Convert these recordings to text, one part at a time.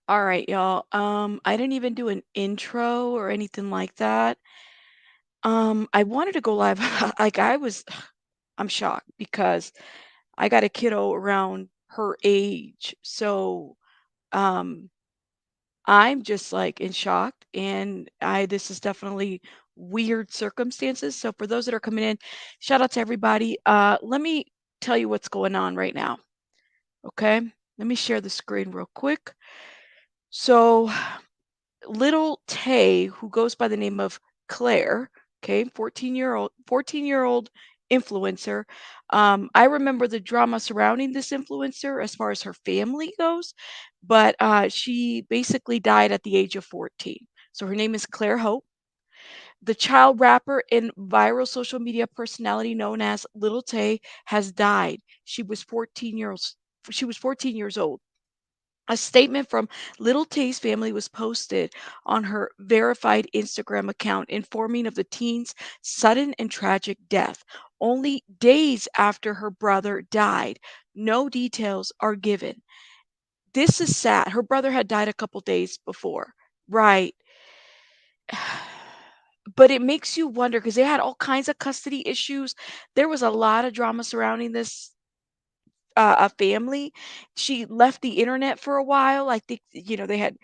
All right, y'all. I didn't even do an intro or anything like that. I wanted to go live. Like I'm shocked because I got a kiddo around her age. So, um, I'm just like in shock and this is definitely weird circumstances. So for those that are coming in, shout out to everybody. Let me tell you what's going on right now. Okay? Let me share the screen real quick. So Little Tay, who goes by the name of Claire, okay, 14-year-old influencer. I remember the drama surrounding this influencer as far as her family goes, but she basically died at the age of 14. So her name is Claire Hope. The child rapper and viral social media personality known as Little Tay has died. She was 14 years old. A statement from Little Tay's family was posted on her verified Instagram account informing of the teen's sudden and tragic death, only days after her brother died. No details are given. This is sad. Her brother had died a couple days before. Right. But it makes you wonder because they had all kinds of custody issues. There was a lot of drama surrounding this a family. She left the internet for a while. I think, they had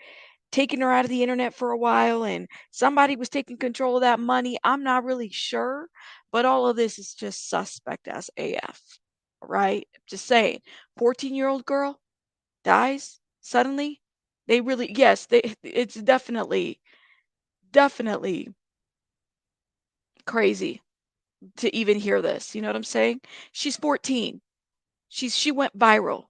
taking her out of the internet for a while and somebody was taking control of that money. I'm not really sure, but all of this is just suspect as AF, right? Just saying. 14-year-old girl dies suddenly. They really, yes, it's definitely crazy to even hear this. You know what I'm saying? She's 14. She went viral.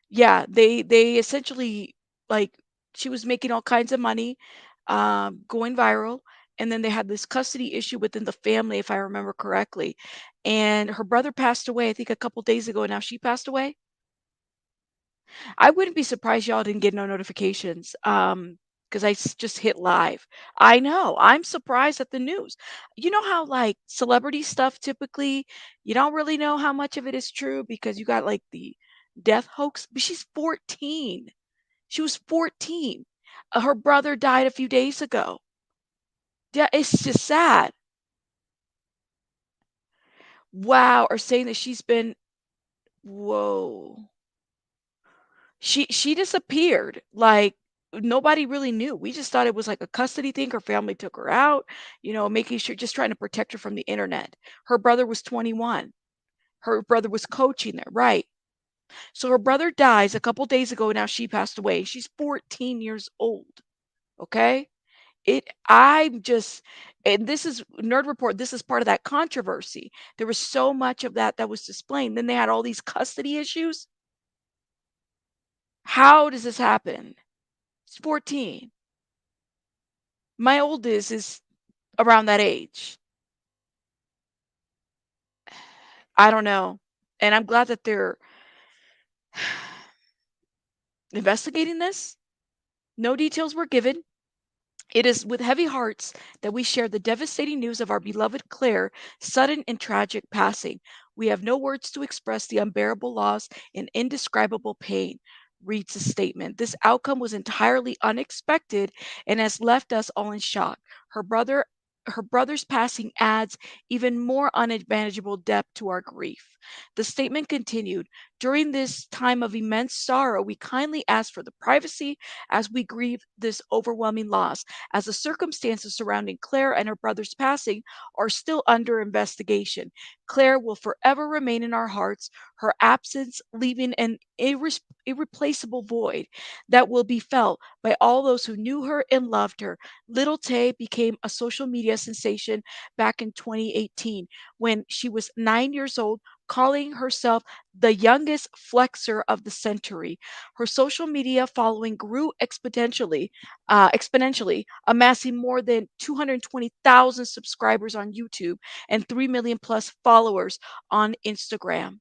Yeah, they essentially like she was making all kinds of money, going viral, and then they had this custody issue within the family, if I remember correctly. And her brother passed away, I think a couple days ago, and now she passed away. I wouldn't be surprised y'all didn't get no notifications, because just hit live. I know. I'm surprised at the news. You know how like celebrity stuff typically, you don't really know how much of it is true because you got like the death hoax, but she's 14. She was 14. Her brother died a few days ago. Yeah, it's just sad. Wow, or saying that she's been whoa. She disappeared, like, nobody really knew. We just thought it was like a custody thing, her family took her out, making sure just trying to protect her from the internet. Her brother was 21. Her brother was coaching there, right. So her brother dies a couple days ago, now she passed away. She's 14 years old, okay? I'm just and this is Nerd Report, this is part of that controversy. There was so much of that that was displayed. Then they had all these custody issues. How does this happen? It's 14. My oldest is around that age. I don't know. And I'm glad that they're investigating this. No details were given. It is with heavy hearts that we share the devastating news of our beloved Claire sudden and tragic passing. We have no words to express the unbearable loss and indescribable pain, reads the statement. This outcome was entirely unexpected and has left us all in shock. Her brother her brother's passing adds even more unmanageable depth to our grief. The statement continued, during this time of immense sorrow, we kindly ask for the privacy as we grieve this overwhelming loss, as the circumstances surrounding Claire and her brother's passing are still under investigation. Claire will forever remain in our hearts, her absence leaving an irreplaceable void that will be felt by all those who knew her and loved her. Little Tay became a social media sensation back in 2018 when she was 9 years old, calling herself the youngest flexer of the century. Her social media following grew exponentially, amassing more than 220,000 subscribers on YouTube and 3 million plus followers on Instagram.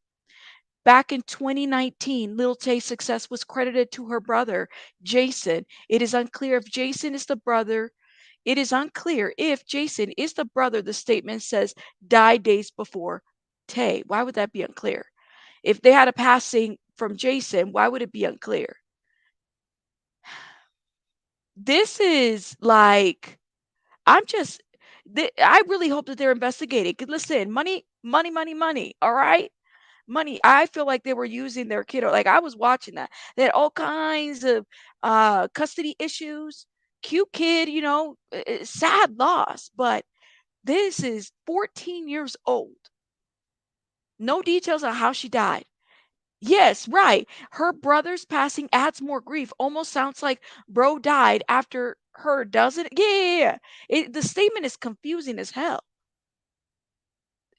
Back in 2019, Lil Tay's success was credited to her brother, Jason. It is unclear if Jason is the brother the statement says died days before Tay. Why would that be unclear? If they had a passing from Jason, why would it be unclear? This is like, I'm just, I really hope that they're investigating. 'Cause listen, money, money, money, money. All right, money. I feel like they were using their kiddo. Like I was watching that. They had all kinds of custody issues. Cute kid, sad loss, but this is 14 years old. No details on how she died. Yes, right. Her brother's passing adds more grief. Almost sounds like bro died after her, doesn't it? Yeah, yeah, yeah. The statement is confusing as hell.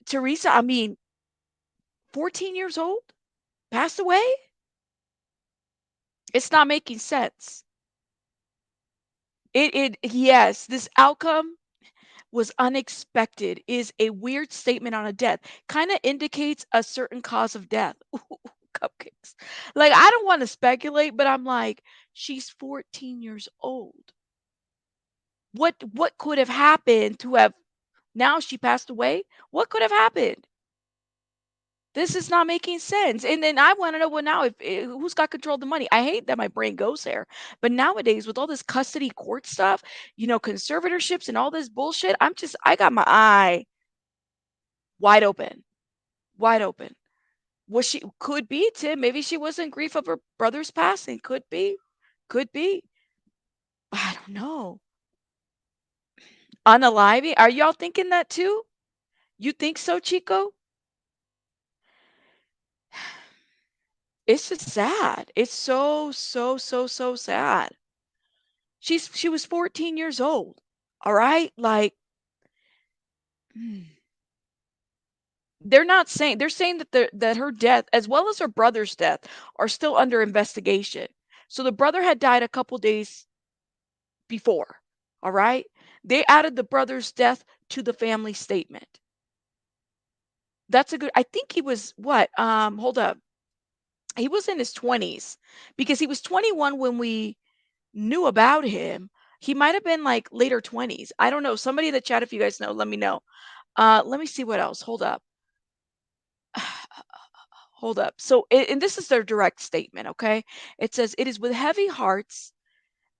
Teresa, I mean, 14 years old, passed away? It's not making sense. Yes, this outcome was unexpected is a weird statement on a death. Kind of indicates a certain cause of death. Ooh, cupcakes. Like, I don't want to speculate, but I'm like, she's 14 years old. What could have happened to have now she passed away? What could have happened? This is not making sense. And then I want to know, well, now if who's got control of the money? I hate that my brain goes there. But nowadays with all this custody court stuff, conservatorships and all this bullshit, I got my eye wide open. Wide open. Was she could be, Tim. Maybe she was in grief of her brother's passing. Could be. Could be. I don't know. Unaliving? Are y'all thinking that too? You think so, Chico? It's just sad. It's so, so, so, so sad. She was 14 years old. All right? Like, mm, they're saying that that her death as well as her brother's death are still under investigation. So the brother had died a couple days before. All right? They added the brother's death to the family statement. That's a good I think he was what? Hold up. He was in his 20s because he was 21 when we knew about him. He might have been like later 20s. I don't know. Somebody in the chat, if you guys know, let me know. Let me see what else. Hold up. Hold up. So, and this is their direct statement, okay? It says, "It is with heavy hearts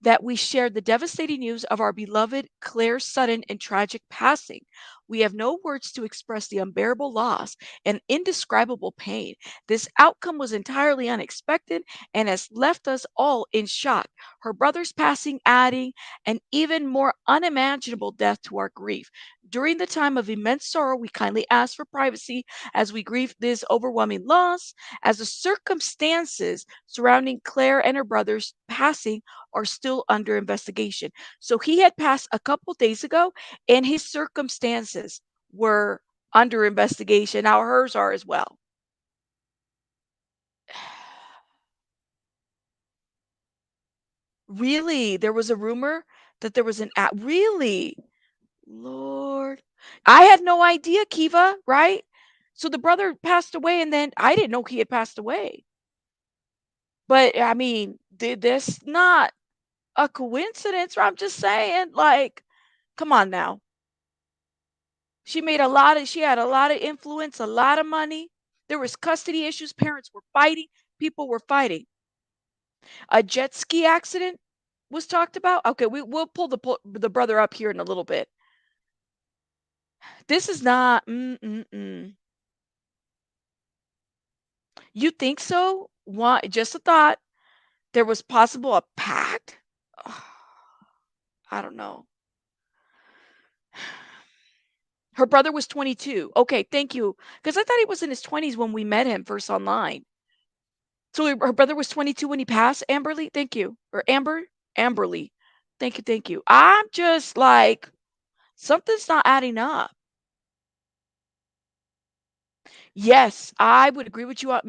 that we shared the devastating news of our beloved Claire's sudden and tragic passing. We have no words to express the unbearable loss and indescribable pain. This outcome was entirely unexpected and has left us all in shock. Her brother's passing adding an even more unimaginable death to our grief. During the time of immense sorrow, we kindly ask for privacy as we grieve this overwhelming loss, as the circumstances surrounding Claire and her brother's passing are still under investigation." So he had passed a couple days ago, and his circumstances were under investigation. Now hers are as well. Really? There was a rumor that there was really? Lord. I had no idea, Kiva, right? So the brother passed away, and then I didn't know he had passed away. But I mean, did this not a coincidence? Or I'm just saying, like, come on now. She had a lot of influence, a lot of money. There was custody issues, parents were fighting, people were fighting. A jet ski accident was talked about. Okay, we'll pull the brother up here in a little bit. This is not You think so? Why, just a thought. There was possible a pact? Ugh, I don't know. Her brother was 22. Okay, thank you. Because I thought he was in his 20s when we met him first online. So her brother was 22 when he passed, Amberly? Thank you. Or Amberly. Thank you, thank you. I'm just like, something's not adding up. Yes, I would agree with you on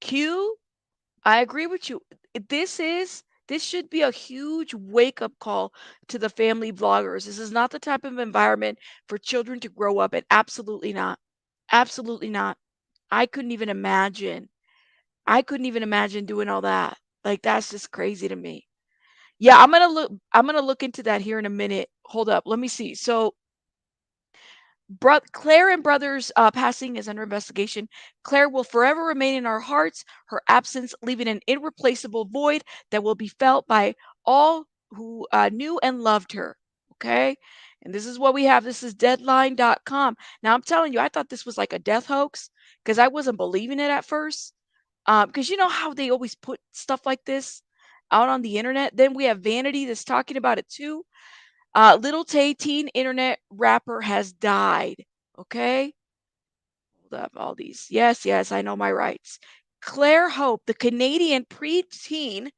Q. I agree with you. This should be a huge wake-up call to the family vloggers. This is not the type of environment for children to grow up in. Absolutely not. Absolutely not. I couldn't even imagine. I couldn't even imagine doing all that. Like, that's just crazy to me. Yeah, I'm gonna look into that here in a minute. Hold up, let me see. So, Claire and brothers passing is under investigation. Claire will forever remain in our hearts. Her absence leaving an irreplaceable void that will be felt by all who knew and loved her. Okay. And this is what we have. This is deadline.com. Now, I'm telling you, I thought this was like a death hoax because I wasn't believing it at first. Because you know how they always put stuff like this out on the internet? Then we have Vanity that's talking about it too. Little Tay, teen internet rapper, has died. Okay. Hold up, all these. Yes, yes, I know my rights. Claire Hope, the Canadian preteen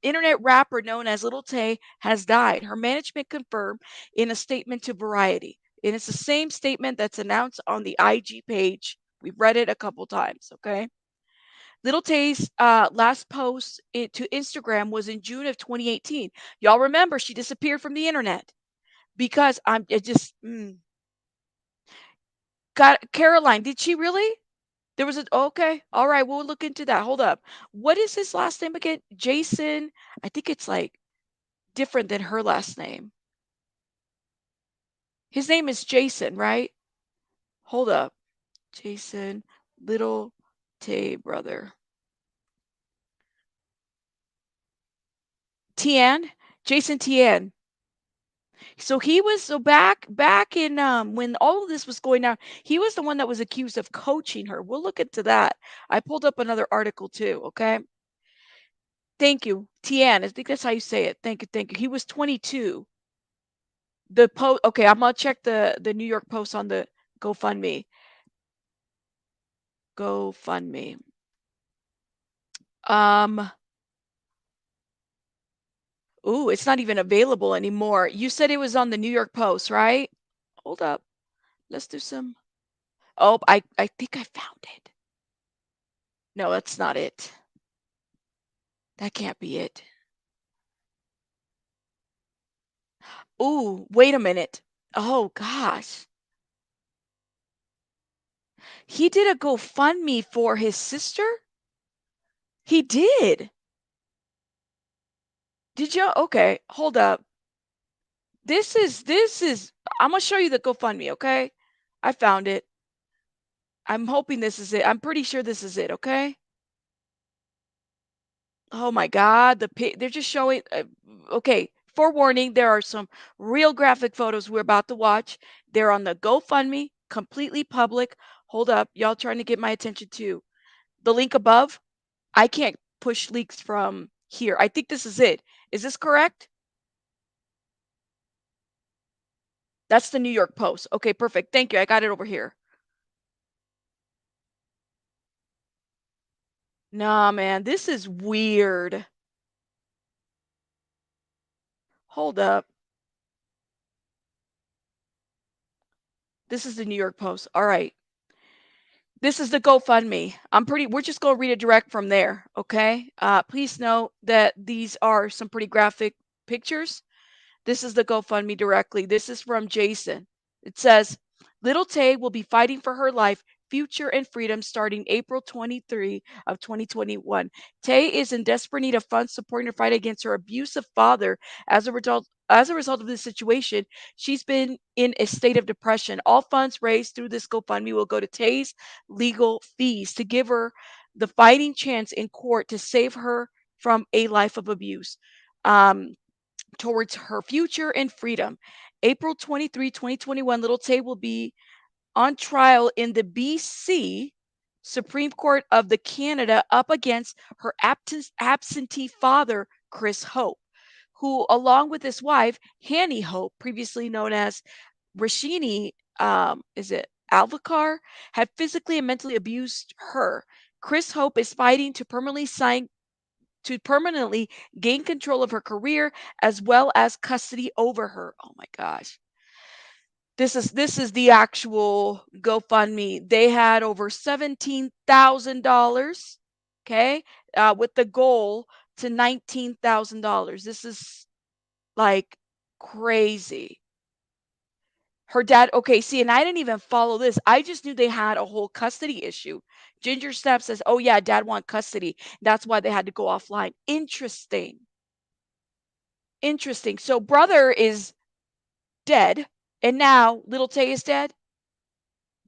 internet rapper known as Little Tay, has died. Her management confirmed in a statement to Variety. And it's the same statement that's announced on the IG page. We've read it a couple times, okay? Little Tay's last post to Instagram was in June of 2018. Y'all remember she disappeared from the internet because it just got Caroline. Did she really? There was a okay. All right, we'll look into that. Hold up. What is his last name again? Jason. I think it's like different than her last name. His name is Jason, right? Hold up. Jason Little Tay brother. Tian? Jason Tian. So he was back in when all of this was going on, he was the one that was accused of coaching her. We'll look into that. I pulled up another article too, okay? Thank you. Tian, I think that's how you say it. Thank you, thank you. He was 22. The post okay, I'm gonna check the New York Post on the GoFundMe. GoFundMe. Um, ooh, it's not even available anymore. You said it was on the New York Post, right? Hold up. Let's do some. Oh, I think I found it. No, that's not it. That can't be it. Ooh, wait a minute. Oh gosh. He did a GoFundMe for his sister? He did. Did you? Okay, hold up. This is I'm gonna show you the GoFundMe, okay? I found it. I'm hoping this is it. I'm pretty sure this is it, okay? Oh my God, they're just showing. Okay, forewarning, there are some real graphic photos we're about to watch. They're on the GoFundMe, completely public. Hold up, y'all trying to get my attention too. The link above, I can't push leaks from here. I think this is it. Is this correct? That's the New York Post. Okay, perfect. Thank you. I got it over here. Nah, man, this is weird. Hold up. This is the New York Post. All right. This is the GoFundMe. We're just going to read it direct from there. Okay. Please note that these are some pretty graphic pictures. This is the GoFundMe directly. This is from Jason. It says, Little Tay will be fighting for her life, future, and freedom starting April 23 of 2021. Tay is in desperate need of funds supporting her fight against her abusive father. As a result of this situation, she's been in a state of depression. All funds raised through this GoFundMe will go to Tay's legal fees to give her the fighting chance in court to save her from a life of abuse. Um, Towards her future and freedom. April 23, 2021, Little Tay will be on trial in the BC Supreme Court of the Canada up against her absentee father, Chris Hope, who, along with his wife, Hanny Hope, previously known as Rashini, is it Alvacar, had physically and mentally abused her. Chris Hope is fighting to permanently gain control of her career as well as custody over her. Oh my gosh. This is the actual GoFundMe. They had over $17,000, okay, with the goal to $19,000. This is like crazy. Her dad, okay, see, and I didn't even follow this. I just knew they had a whole custody issue. Ginger Snap says, "Oh yeah, dad want custody. That's why they had to go offline." Interesting. Interesting. So brother is dead, and now little Tay is dead.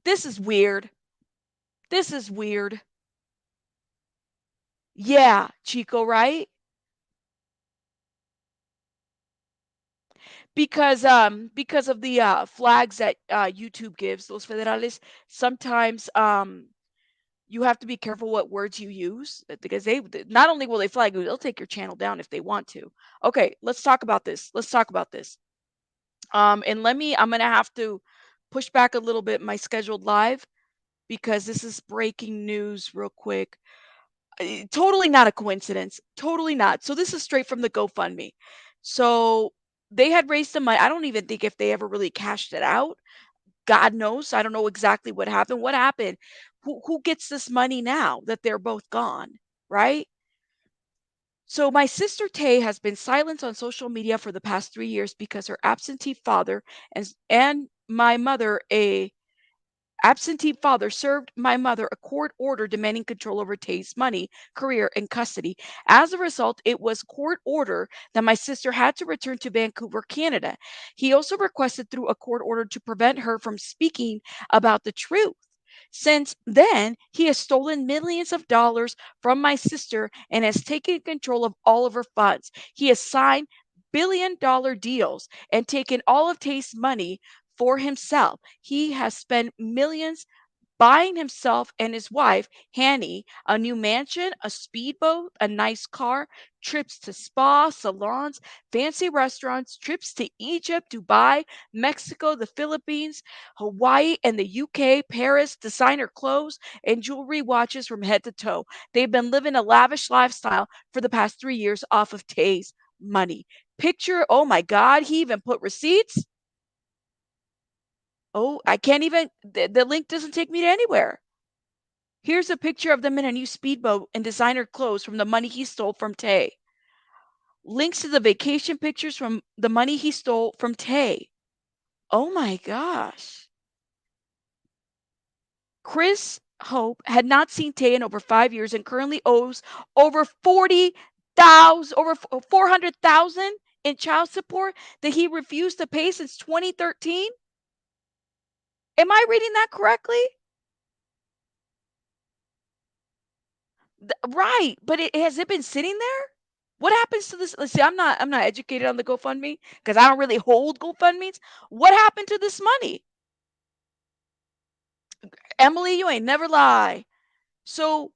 This is weird. This is weird. Yeah, Chico, right? because of the flags that YouTube gives, those federales, sometimes you have to be careful what words you use because not only will they flag you, they'll take your channel down if they want to. Okay, let's talk about this. Let's talk about this. And I'm gonna have to push back a little bit my scheduled live because this is breaking news real quick. Totally not a coincidence. Totally not. So this is straight from the GoFundMe. So they had raised the money. I don't even think if they ever really cashed it out. God knows. I don't know exactly what happened. What happened? Who gets this money now that they're both gone, right? So my sister Tay has been silent on social media for the past 3 years because her absentee father and my mother, a absentee father, served my mother a court order demanding control over Tay's money, career, and custody. As a result, it was court order that my sister had to return to Vancouver, Canada. He also requested through a court order to prevent her from speaking about the truth. Since then, he has stolen millions of dollars from my sister and has taken control of all of her funds. He has signed billion-dollar deals and taken all of Tay's money for himself. He has spent millions buying himself and his wife, Hanny, a new mansion, a speedboat, a nice car, trips to spa, salons, fancy restaurants, trips to Egypt, Dubai, Mexico, the Philippines, Hawaii, and the UK, Paris, designer clothes, and jewelry watches from head to toe. They've been living a lavish lifestyle for the past 3 years off of Tay's money. Picture, oh my God, he even put receipts. Oh, I can't even, the link doesn't take me to anywhere. Here's a picture of them in a new speedboat and designer clothes from the money he stole from Tay. Links to the vacation pictures from the money he stole from Tay. Oh my gosh. Chris Hope had not seen Tay in over 5 years and currently owes over 40,000, over 400,000 in child support that he refused to pay since 2013. Am I reading that correctly? Right, but has it been sitting there? What happens to this? Let's see, I'm not educated on the GoFundMe because I don't really hold GoFundMes. What happened to this money? Emily, you ain't never lie. So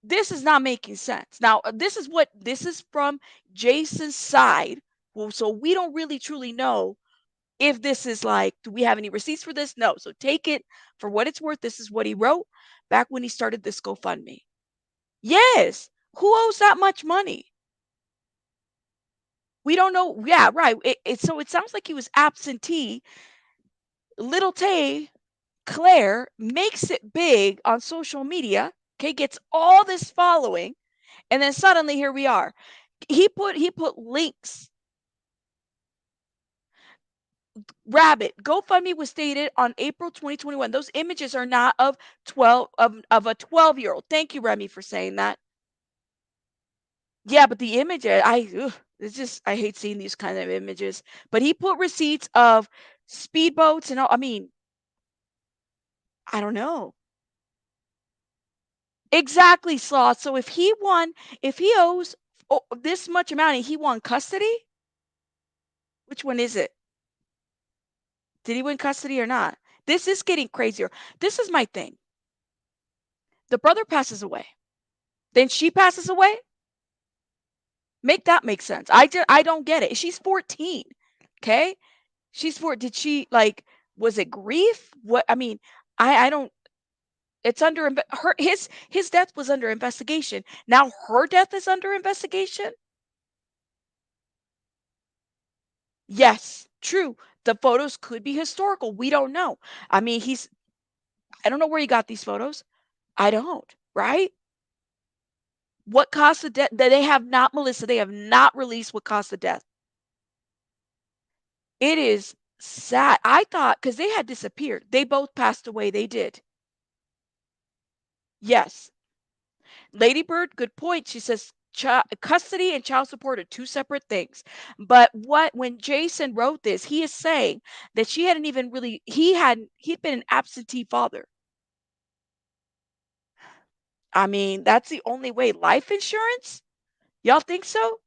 this is not making sense. Now, this is from Jason's side. Well, so we don't really truly know if this is like, do we have any receipts for this? No. So take it for what it's worth. This is what he wrote back when he started this GoFundMe. Yes. Who owes that much money? We don't know. Yeah, right. So it sounds like he was absentee. Little Tay, Claire, makes it big on social media. Okay, gets all this following, and then suddenly here we are. He put links. Rabbit GoFundMe was stated on April 2021. Those images are not of 12 of a 12-year-old. Thank you, Remy, for saying that. Yeah, but the image, it's just I hate seeing these kind of images. But he put receipts of speedboats and all. I mean, I don't know. Exactly, Sloth. So if he owes this much amount and he won custody, which one is it? Did he win custody or not? This is getting crazier. This is my thing. The brother passes away. Then she passes away. Make that make sense. I don't get it. She's 14. Okay? She's 4. Did she like was it grief? What I mean, I don't it's under her his death was under investigation. Now her death is under investigation? Yes, true. The photos could be historical. We don't know. I mean, I don't know where he got these photos. I don't, right? What caused the death? They have not, Melissa, they have not released what caused the death. It is sad. I thought because they had disappeared. They both passed away. They did. Yes. Lady Bird, good point. She says custody and child support are two separate things. But when Jason wrote this, he is saying that she hadn't even really he'd been an absentee father. I mean, that's the only way. Life insurance? Y'all think so?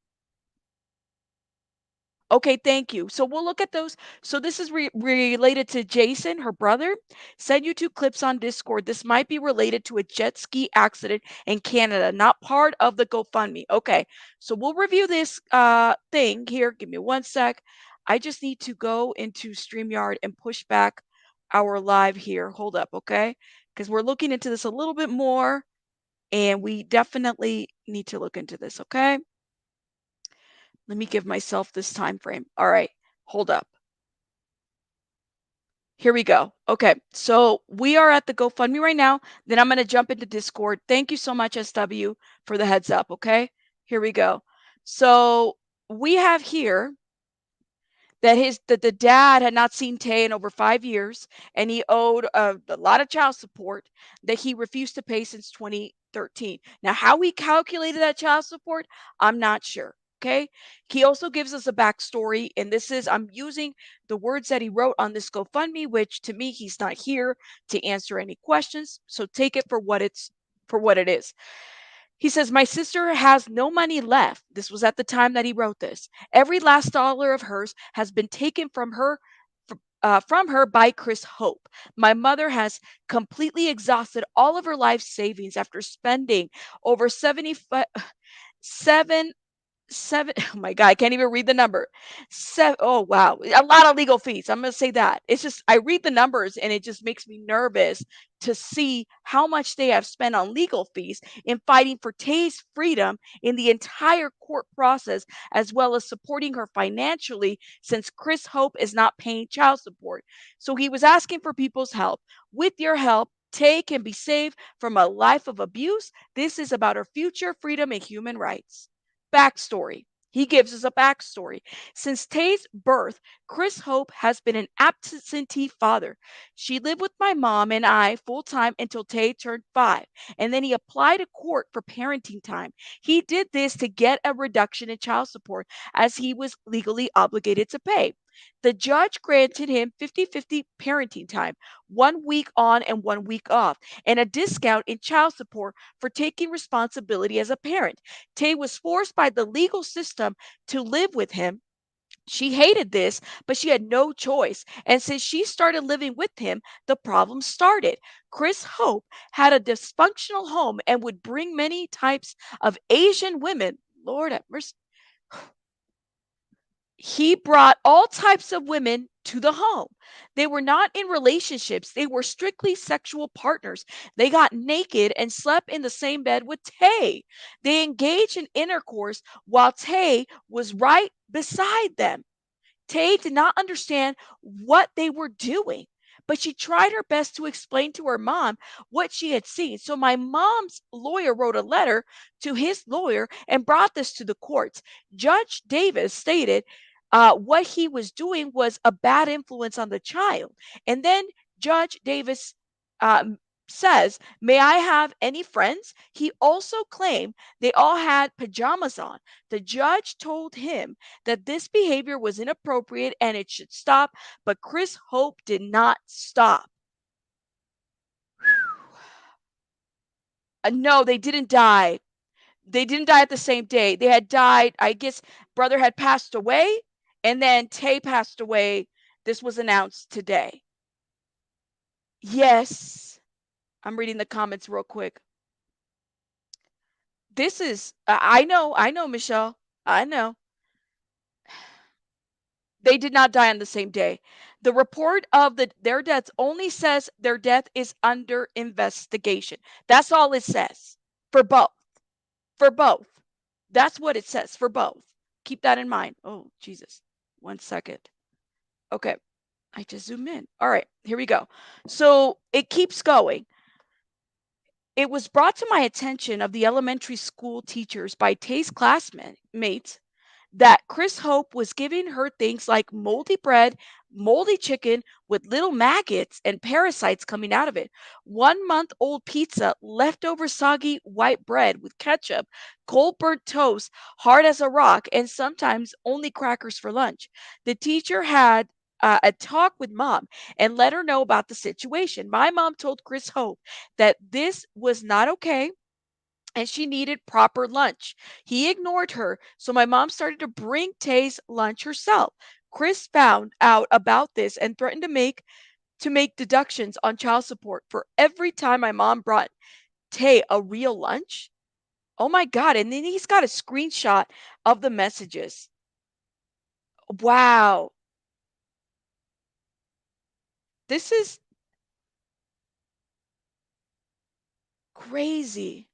Okay, thank you. So we'll look at those. So this is related to Jason, her brother. Send you two clips on Discord. This might be related to a jet ski accident in Canada, not part of the GoFundMe. Okay, so we'll review this thing here. Give me one sec. I just need to go into StreamYard and push back our live here. Hold up, okay? Because we're looking into this a little bit more, and we definitely need to look into this, okay? Let me give myself this time frame. All right, hold up. Here we go. Okay, so we are at the GoFundMe right now. Then I'm going to jump into Discord. Thank you so much, SW, for the heads up. Okay, here we go. So we have here that the dad had not seen Tay in over 5 years, and he owed a lot of child support that he refused to pay since 2013. Now, how he calculated that child support, I'm not sure. Okay. He also gives us a backstory, and this is I'm using the words that he wrote on this GoFundMe, which to me he's not here to answer any questions. So take it for what it is. He says, "My sister has no money left." This was at the time that he wrote this. "Every last dollar of hers has been taken from her by Chris Hope. My mother has completely exhausted all of her life savings after spending over 7 oh my god, I can't even read the number. Oh wow, a lot of legal fees. I'm going to say that. It's just I read the numbers and it just makes me nervous to see how much they have spent on legal fees in fighting for Tay's freedom in the entire court process, as well as supporting her financially since Chris Hope is not paying child support. So he was asking for people's help. With your help, Tay can be saved from a life of abuse. This is about her future, freedom, and human rights. Backstory. He gives us a backstory. Since Tay's birth, Chris Hope has been an absentee father. She lived with my mom and I full time until Tay turned 5, and then he applied to court for parenting time. He did this to get a reduction in child support as he was legally obligated to pay. The judge granted him 50-50 parenting time, 1 week on and 1 week off, and a discount in child support for taking responsibility as a parent. Tay was forced by the legal system to live with him. She hated this, but she had no choice. And since she started living with him, the problem started. Chris Hope had a dysfunctional home and would bring many types of Asian women. Lord have mercy. He brought all types of women to the home. They were not in relationships, they were strictly sexual partners. They got naked and slept in the same bed with Tay. They engaged in intercourse while Tay was right beside them. Tay did not understand what they were doing, but she tried her best to explain to her mom what she had seen. So my mom's lawyer wrote a letter to his lawyer and brought this to the courts. Judge Davis stated what he was doing was a bad influence on the child. And then Judge Davis um, says, "May I have any friends?" He also claimed they all had pajamas on. The judge told him that this behavior was inappropriate and it should stop, but Chris Hope did not stop. No, they didn't die. They didn't die at the same day. They had died, I guess brother had passed away, and then Tay passed away. This was announced today. Yes. I'm reading the comments real quick. This is I know, Michelle. I know. They did not die on the same day. The report of their deaths only says their death is under investigation. That's all it says. For both. For both. That's what it says for both. Keep that in mind. Oh, Jesus. 1 second. Okay. I just zoom in. All right, here we go. So it keeps going. It was brought to my attention of the elementary school teachers by Tay's classmates that Chris Hope was giving her things like moldy bread, moldy chicken with little maggots and parasites coming out of it, 1 month old pizza, leftover soggy white bread with ketchup, cold burnt toast, hard as a rock, and sometimes only crackers for lunch. The teacher had a talk with mom and let her know about the situation. My mom told Chris Hope that this was not okay and she needed proper lunch. He ignored her, so my mom started to bring Tay's lunch herself. Chris found out about this and threatened to make deductions on child support for every time my mom brought Tay a real lunch. Oh my god, and then he's got a screenshot of the messages. Wow. This is crazy.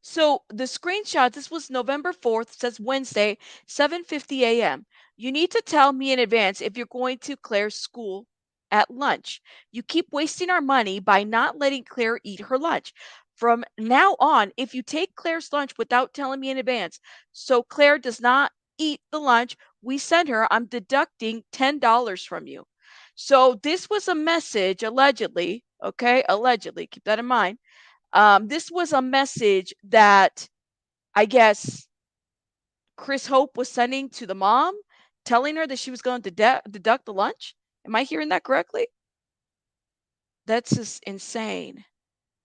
So the screenshot, this was November 4th, says Wednesday, 7:50 a.m. You need to tell me in advance if you're going to Claire's school at lunch. You keep wasting our money by not letting Claire eat her lunch. From now on, if you take Claire's lunch without telling me in advance, so Claire does not eat the lunch we send her, I'm deducting $10 from you. So this was a message allegedly, okay? Allegedly, keep that in mind. This was a message that I guess Chris Hope was sending to the mom, telling her that she was going to deduct the lunch. Am I hearing that correctly? That's just insane.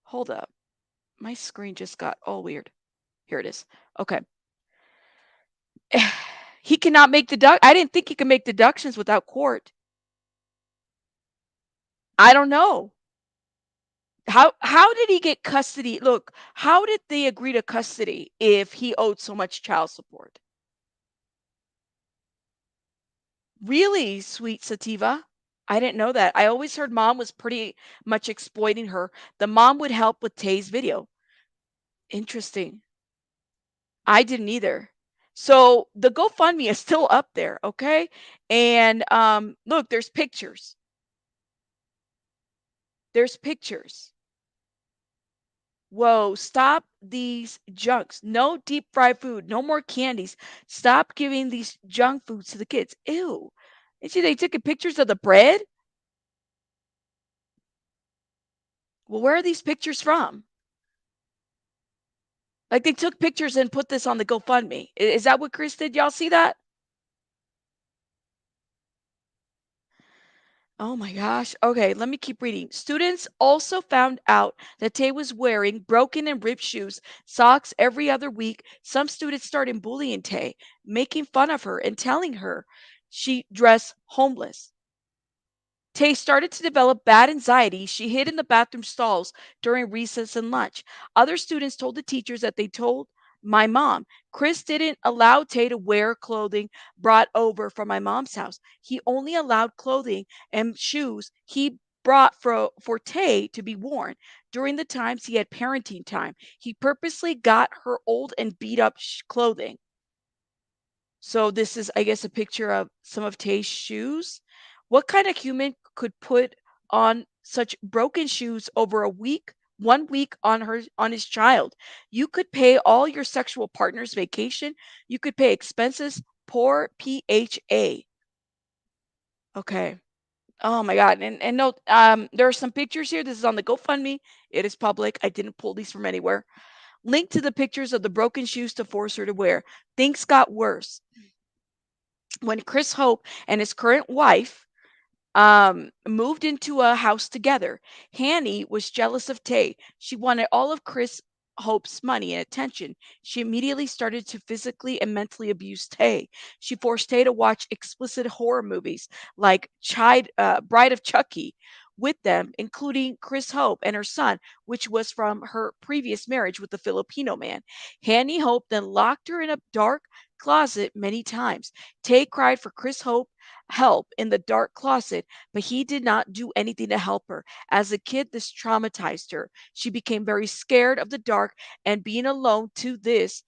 Hold up. My screen just got all weird. Here it is. Okay. He cannot make I didn't think he could make deductions without court. I don't know. How did he get custody? Look, how did they agree to custody if he owed so much child support? Really, sweet sativa? I didn't know that. I always heard mom was pretty much exploiting her. The mom would help with Tay's video. Interesting. I didn't either. So the GoFundMe is still up there, okay? And look, there's pictures. There's pictures. Whoa, stop these junks. No deep fried food, no more candies. Stop giving these junk foods to the kids. Ew. And see, they took pictures of the bread. Well, where are these pictures from? Like, they took pictures and put this on the GoFundMe. Is that what Chris did? Y'all see that? Oh my gosh. Okay, let me keep reading. Students also found out that Tay was wearing broken and ripped shoes, socks every other week. Some students started bullying Tay, making fun of her and telling her she dressed homeless. Tay started to develop bad anxiety. She hid in the bathroom stalls during recess and lunch. Other students told the teachers that they told my mom. Chris didn't allow Tay to wear clothing brought over from my mom's house. He only allowed clothing and shoes he brought for Tay to be worn during the times he had parenting time. He purposely got her old and beat up clothing. So this is, I guess, a picture of some of Tay's shoes. What kind of human could put on such broken shoes over a week, 1 week on his child? You could pay all your sexual partner's vacation. You could pay expenses. Poor PHA. Okay. Oh my God. And note, there are some pictures here. This is on the GoFundMe. It is public. I didn't pull these from anywhere. Link to the pictures of the broken shoes to force her to wear. Things got worse when Chris Hope and his current wife moved into a house together. Hanny was jealous of Tay. She wanted all of Chris Hope's money and attention. She immediately started to physically and mentally abuse Tay. She forced Tay to watch explicit horror movies like Bride of Chucky with them, including Chris Hope and her son, which was from her previous marriage with the Filipino man. Hanny Hope then locked her in a dark closet many times. Tay cried for Chris Hope help in the dark closet, but he did not do anything to help her. As a kid, this traumatized her. She became very scared of the dark and being alone to this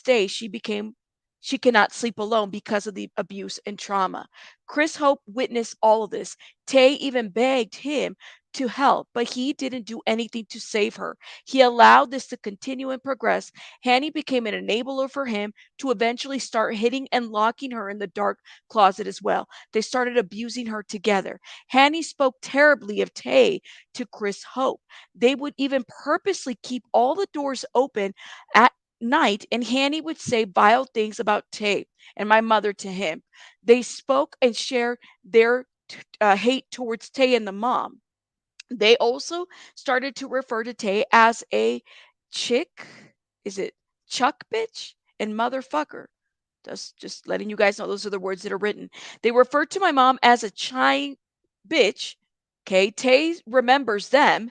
day, she cannot sleep alone because of the abuse and trauma. Chris Hope witnessed all of this. Tay even begged him to help, but he didn't do anything to save her. He allowed this to continue and progress. Hanny became an enabler for him to eventually start hitting and locking her in the dark closet as well. They started abusing her together. Hanny spoke terribly of Tay to Chris Hope. They would even purposely keep all the doors open at night, and Hanny would say vile things about Tay and my mother to him. They spoke and shared their hate towards Tay and the mom. They also started to refer to Tay as a chick, is it chuck bitch and motherfucker. Just letting you guys know those are the words that are written. They referred to my mom as a chai bitch. Okay, Tay remembers them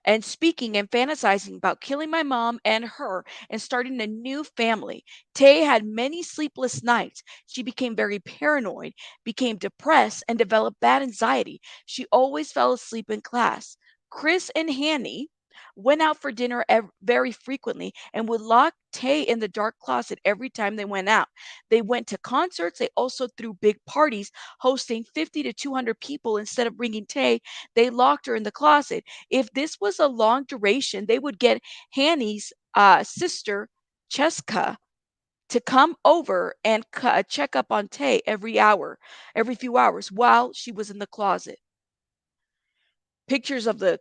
and speaking and fantasizing about killing my mom and her and starting a new family. Tay had many sleepless nights. She became very paranoid, became depressed, and developed bad anxiety. She always fell asleep in class. Chris and Hanny went out for dinner very frequently and would lock Tay in the dark closet every time they went out. They went to concerts. They also threw big parties, hosting 50 to 200 people. Instead of bringing Tay, they locked her in the closet. If this was a long duration, they would get Hanny's sister, Cheska, to come over and check up on Tay every few hours while she was in the closet. Pictures of the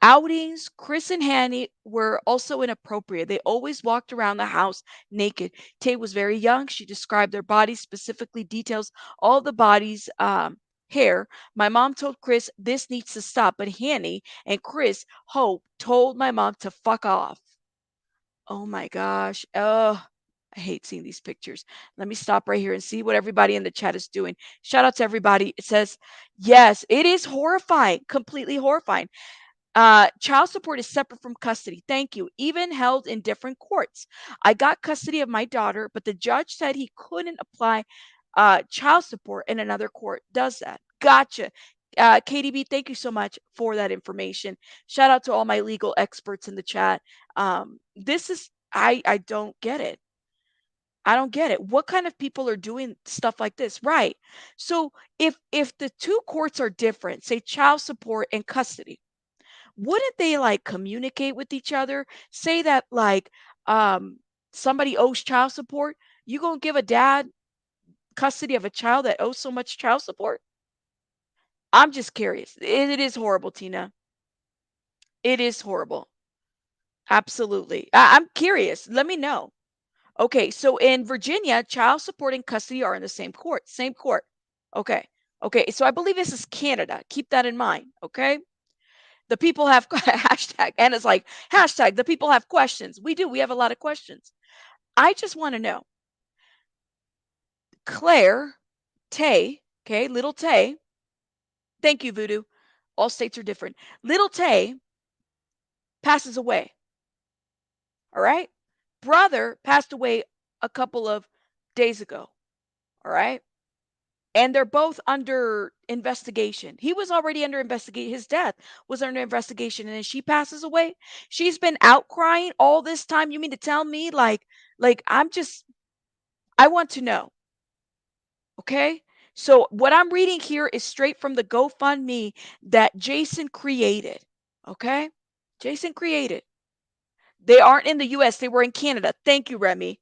outings. Chris and Hanny were also inappropriate. They always walked around the house naked. Tay was very young. She described their bodies, specifically details all the body's hair. My mom told Chris this needs to stop, but Hanny and Chris Hope told my mom to fuck off. Oh my gosh. Oh, I hate seeing these pictures. Let me stop right here and see what everybody in the chat is doing. Shout out to everybody. It says, yes, it is horrifying, completely horrifying. Child support is separate from custody. Thank you. Even held in different courts. I got custody of my daughter, but the judge said he couldn't apply child support in another court. Does that? Gotcha. KDB, thank you so much for that information. Shout out to all my legal experts in the chat. This is I don't get it. I don't get it. What kind of people are doing stuff like this? Right. So if the two courts are different, say child support and custody, wouldn't they like communicate with each other? Say that like um somebody owes child support, you gonna give a dad custody of a child that owes so much child support? I'm just curious. It is horrible, Tina. It is horrible. Absolutely. I'm curious. Let me know. Okay, so in Virginia, child support and custody are in the same court. Same court. Okay. Okay, so I believe this is Canada. Keep that in mind. Okay. The people have hashtag, and it's like hashtag the people have questions. We do. We have a lot of questions. I just want to know, Claire Tay, okay, little Tay. Thank you, Voodoo. All states are different. Little Tay passes away. All right. Brother passed away a couple of days ago. All right. And they're both under investigation. He was already under investigation. His death was under investigation, and then she passes away. She's been out crying all this time. You mean to tell me, like I'm just, I want to know. Okay. So what I'm reading here is straight from the GoFundMe that Jason created. Okay. Jason created. They aren't in the US, they were in Canada. Thank you, Remy.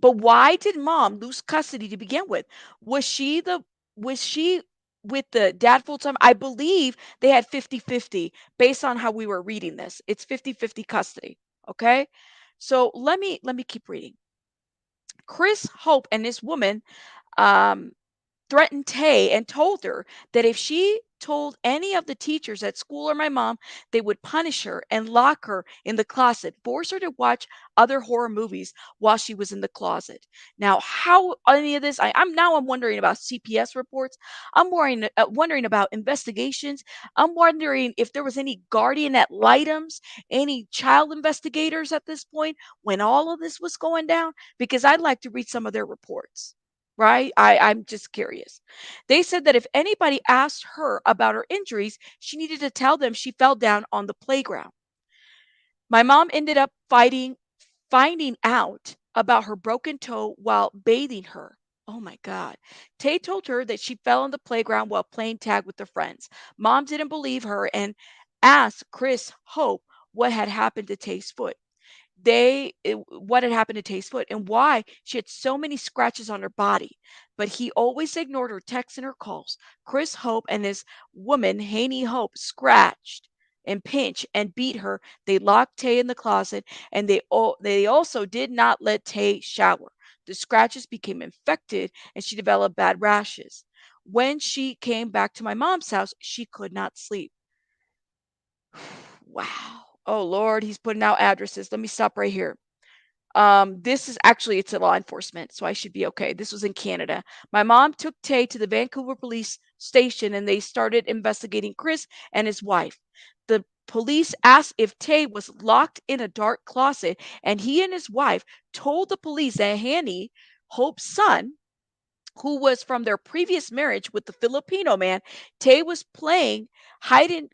But why did mom lose custody to begin with? Was she the was she with the dad full time? I believe they had 50-50 based on how we were reading this. It's 50-50 custody. Okay? So let me keep reading. Chris Hope and this woman um threatened Tay and told her that if she told any of the teachers at school or my mom, they would punish her and lock her in the closet, force her to watch other horror movies while she was in the closet. Now, how any of this? I'm wondering about CPS reports. I'm wondering about investigations. I'm wondering if there was any guardian ad litems, any child investigators at this point when all of this was going down, because I'd like to read some of their reports. Right? I'm just curious. They said that if anybody asked her about her injuries, she needed to tell them she fell down on the playground. My mom ended up finding out about her broken toe while bathing her. Oh my God. Tay told her that she fell on the playground while playing tag with her friends. Mom didn't believe her and asked Chris Hope what had happened to Tay's foot. What had happened to Tay's foot and why she had so many scratches on her body. But he always ignored her texts and her calls. Chris Hope and his woman, Haney Hope, scratched and pinched and beat her. They locked Tay in the closet, and they also did not let Tay shower. The scratches became infected and she developed bad rashes. When she came back to my mom's house, she could not sleep. Wow. Oh Lord, he's putting out addresses. Let me stop right here. This is actually it's a law enforcement, so I should be okay. This was in Canada. My mom took Tay to the Vancouver police station and they started investigating Chris and his wife. The police asked if Tay was locked in a dark closet, and he and his wife told the police that Hanny, Hope's son, who was from their previous marriage with the Filipino man, Tay was playing hide and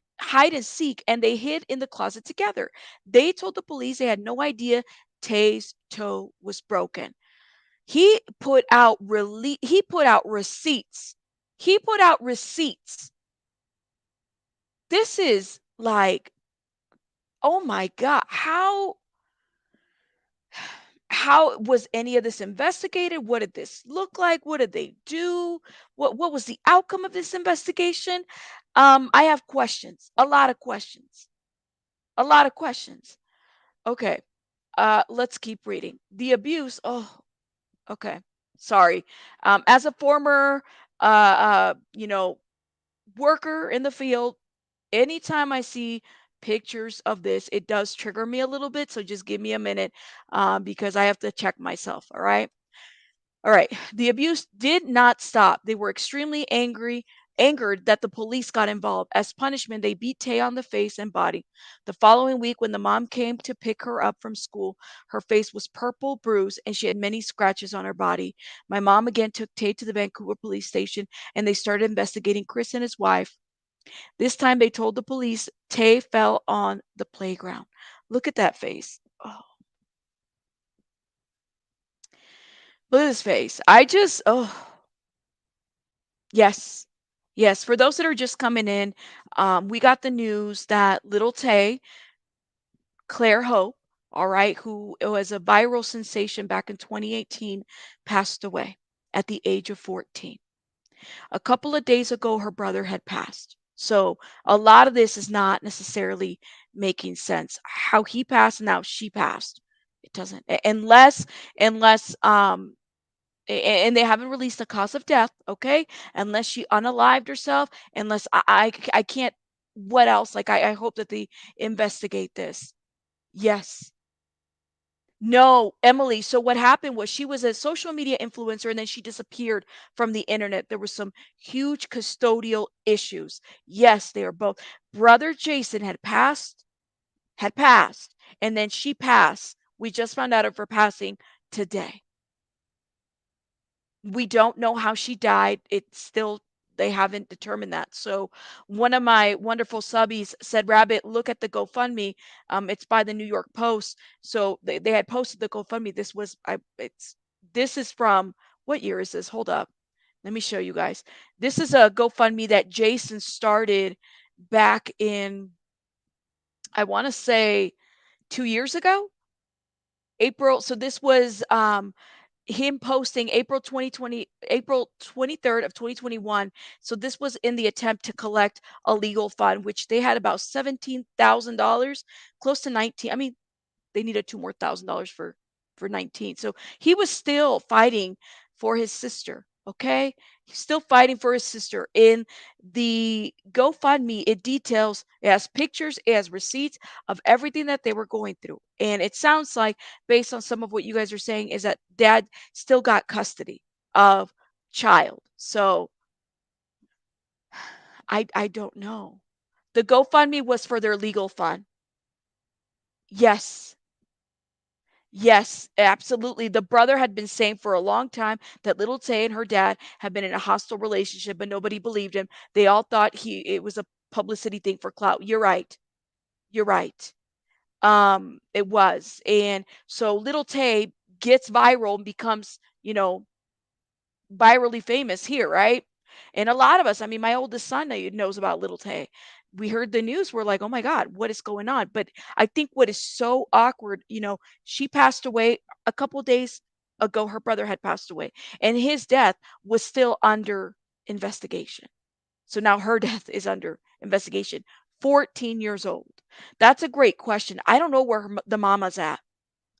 seek, and they hid in the closet together. They told the police they had no idea Tay's toe was broken. He put out receipts. He put out receipts. This is like, oh my God, how was any of this investigated? What did this look like? What did they do? What was the outcome of this investigation? I have questions, a lot of questions, a lot of questions. Okay, let's keep reading. The abuse. Oh, okay. Sorry. As a former, you know, worker in the field, anytime I see pictures of this, it does trigger me a little bit. So just give me a minute, because I have to check myself. All right. All right. The abuse did not stop. They were extremely angered that the police got involved. As punishment, they beat Tay on the face and body. The following week, when the mom came to pick her up from school, her face was purple, bruised, and she had many scratches on her body. My mom again took Tay to the Vancouver police station and they started investigating Chris and his wife. This time they told the police Tay fell on the playground. Look at that face. Oh, look at his face. Yes. Yes. For those that are just coming in, we got the news that Little Tay, Claire Hope, all right, who was a viral sensation back in 2018, passed away at the age of 14. A couple of days ago, her brother had passed. So a lot of this is not necessarily making sense. How he passed, now she passed. It doesn't, unless and they haven't released the cause of death, okay? Unless she unalived herself, unless I can't. What else? Like I hope that they investigate this. Yes. No, Emily. So what happened was she was a social media influencer and then she disappeared from the internet. There were some huge custodial issues. Yes, they are both. Brother Jason had passed, and then she passed. We just found out of her passing today. We don't know how she died. It's still they haven't determined that. So one of my wonderful subbies said, "Rabbit, look at the GoFundMe. It's by the New York Post." So they had posted the GoFundMe. This is from what year is this? Hold up. Let me show you guys. This is a GoFundMe that Jason started back in, I want to say, 2 years ago. April. So this was him posting April 23rd of 2021. So this was in the attempt to collect a legal fund, which they had about $17,000, close to 19. I mean, they needed two more $1,000 for 19. So he was still fighting for his sister. Okay. He's still fighting for his sister. In the GoFundMe, it has pictures, it has receipts of everything that they were going through. And it sounds like, based on some of what you guys are saying, is that dad still got custody of child. So I don't know. The GoFundMe was for their legal fund. Yes. Yes, absolutely. The brother had been saying for a long time that Little Tay and her dad had been in a hostile relationship, but nobody believed him. They all thought it was a publicity thing for clout. You're right. You're right. It was. And so Little Tay gets viral and becomes, virally famous here, right? And a lot of us, I mean, my oldest son knows about Little Tay. We heard the news, we're like, oh my God, what is going on? But I think what is so awkward, she passed away a couple days ago. Her brother had passed away, and his death was still under investigation. So now her death is under investigation. 14 years old. That's a great question. I don't know where the mama's at.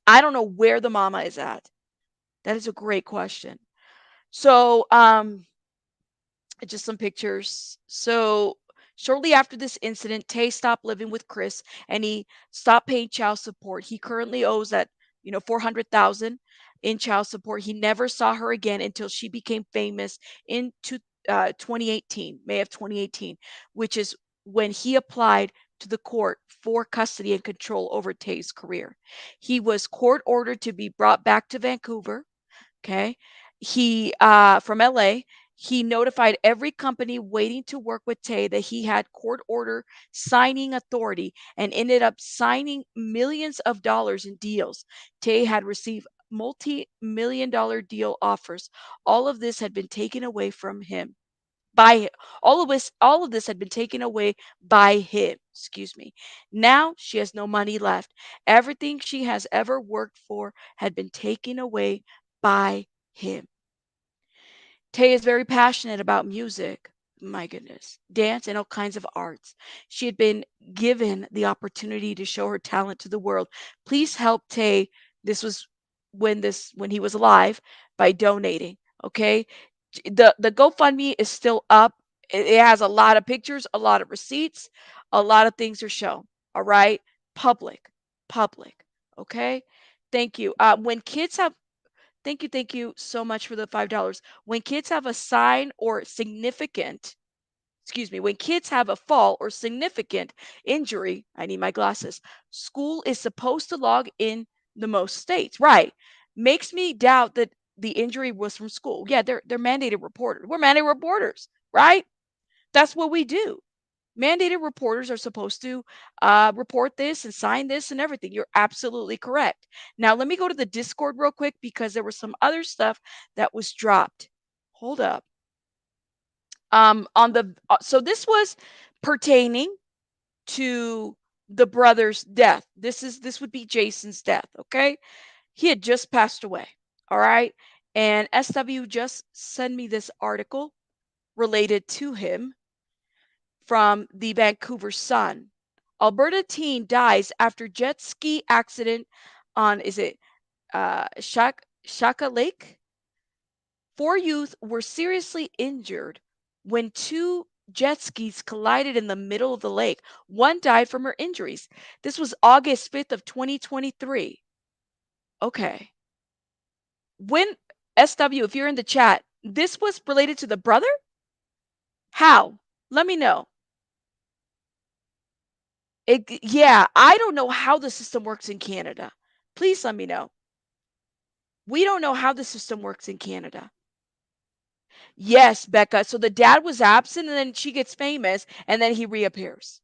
I don't know where the mama is at. That is a great question. So, just some pictures. So Shortly after this incident, Tay stopped living with Chris and he stopped paying child support. He currently owes that, 400,000 in child support. He never saw her again until she became famous in 2018, May of 2018, which is when he applied to the court for custody and control over Tay's career. He was court ordered to be brought back to Vancouver. Okay. He from LA, he notified every company waiting to work with Tay that he had court order signing authority and ended up signing millions of dollars in deals. Tay had received multi-million dollar deal offers. All of this had been taken away from him by all of this had been taken away by him, excuse me. Now she has no money left. Everything she has ever worked for had been taken away by him. Tay is very passionate about music. My goodness. Dance and all kinds of arts. She had been given the opportunity to show her talent to the world. Please help Tay. This was when he was alive by donating. Okay. The GoFundMe is still up. It has a lot of pictures, a lot of receipts, a lot of things are shown. All right. Public. Public. Okay. Thank you. When kids have Thank you so much for the $5. When kids have a sign or significant, excuse me, when kids have a fall or significant injury, I need my glasses. School is supposed to log in the most states, right? Makes me doubt that the injury was from school. Yeah, they're mandated reporters. We're mandated reporters, right? That's what we do. Mandated reporters are supposed to report this and sign this and everything. You're absolutely correct. Now, let me go to the Discord real quick because there was some other stuff that was dropped. Hold up. On the So this was pertaining to the brother's death. This would be Jason's death. Okay, he had just passed away. All right, and SW just sent me this article related to him from the Vancouver Sun. Alberta teen dies after jet ski accident on, is it Shaka Lake? Four youth were seriously injured when two jet skis collided in the middle of the lake. One died from her injuries. This was August 5th of 2023. Okay. When SW, if you're in the chat, this was related to the brother? How? Let me know. Yeah, I don't know how the system works in Canada. Please let me know. We don't know how the system works in Canada. Yes, Becca. So the dad was absent and then she gets famous and then he reappears.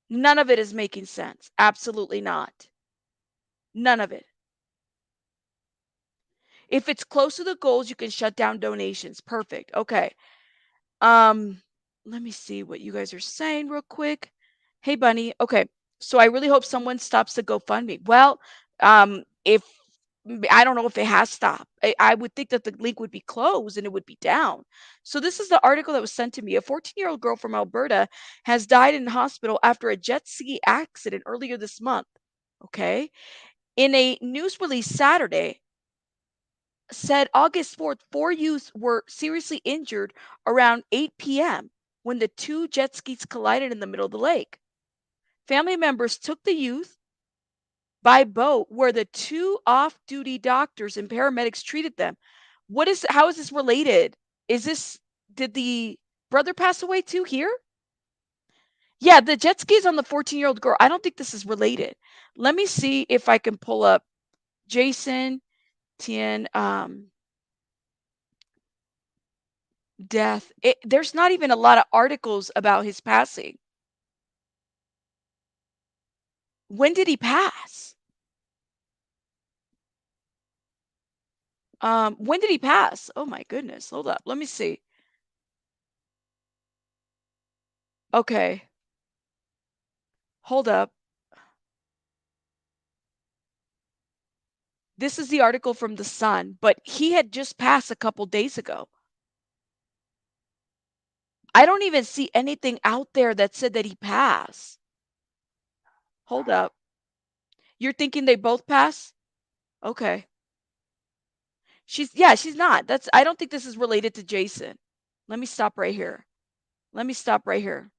None of it is making sense. Absolutely not. None of it. If it's close to the goals, you can shut down donations. Perfect. Okay. Um, Let me see what you guys are saying real quick. Hey, Bunny. Okay. So I really hope someone stops the GoFundMe. Well, if I don't know if it has stopped. I would think that the link would be closed and it would be down. So this is the article that was sent to me. A 14-year-old girl from Alberta has died in hospital after a jet ski accident earlier this month. Okay. In a news release Saturday, said August 4th, four youths were seriously injured around 8 p.m. when the two jet skis collided in the middle of the lake. Family members took the youth by boat where the two off-duty doctors and paramedics treated them. How is this related? Did the brother pass away too here? Yeah, the jet ski is on the 14-year-old girl. I don't think this is related. Let me see if I can pull up Jason Tien death. There's not even a lot of articles about his passing. When did he pass? When did he pass? Oh my goodness. Hold up. Let me see. Okay. Hold up. This is the article from the Sun, but he had just passed a couple days ago. I don't even see anything out there that said that he passed. Hold up. You're thinking they both passed? Okay. She's not. I don't think this is related to Jason. Let me stop right here. Let me stop right here.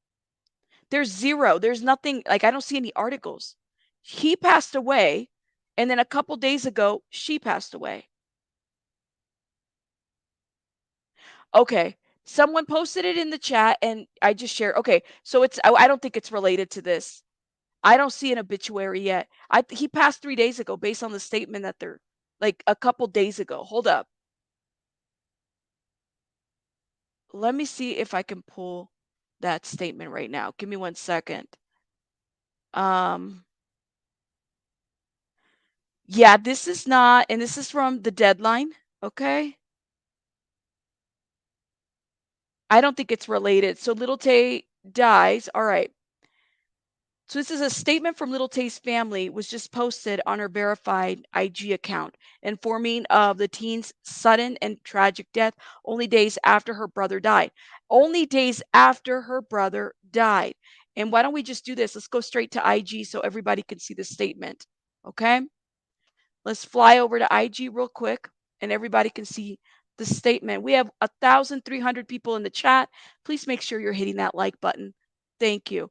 There's 0. There's nothing like, I don't see any articles. He passed away, and then a couple days ago, she passed away. Okay. Someone posted it in the chat, and I just shared. Okay, so I don't think it's related to this. I don't see an obituary yet. He passed 3 days ago based on the statement that they're like, a couple days ago. Hold up. Let me see if I can pull that statement right now. Give me 1 second. Um, yeah, this is not, and this is from the deadline, okay? I don't think it's related. So Little Tay dies. All right. So this is a statement from Little Tay's family was just posted on her verified IG account, informing of the teen's sudden and tragic death only days after her brother died. Only days after her brother died. And why don't we just do this? Let's go straight to IG so everybody can see the statement. Okay? Let's fly over to IG real quick and everybody can see the statement. We have 1,300 people in the chat. Please make sure you're hitting that like button. Thank you.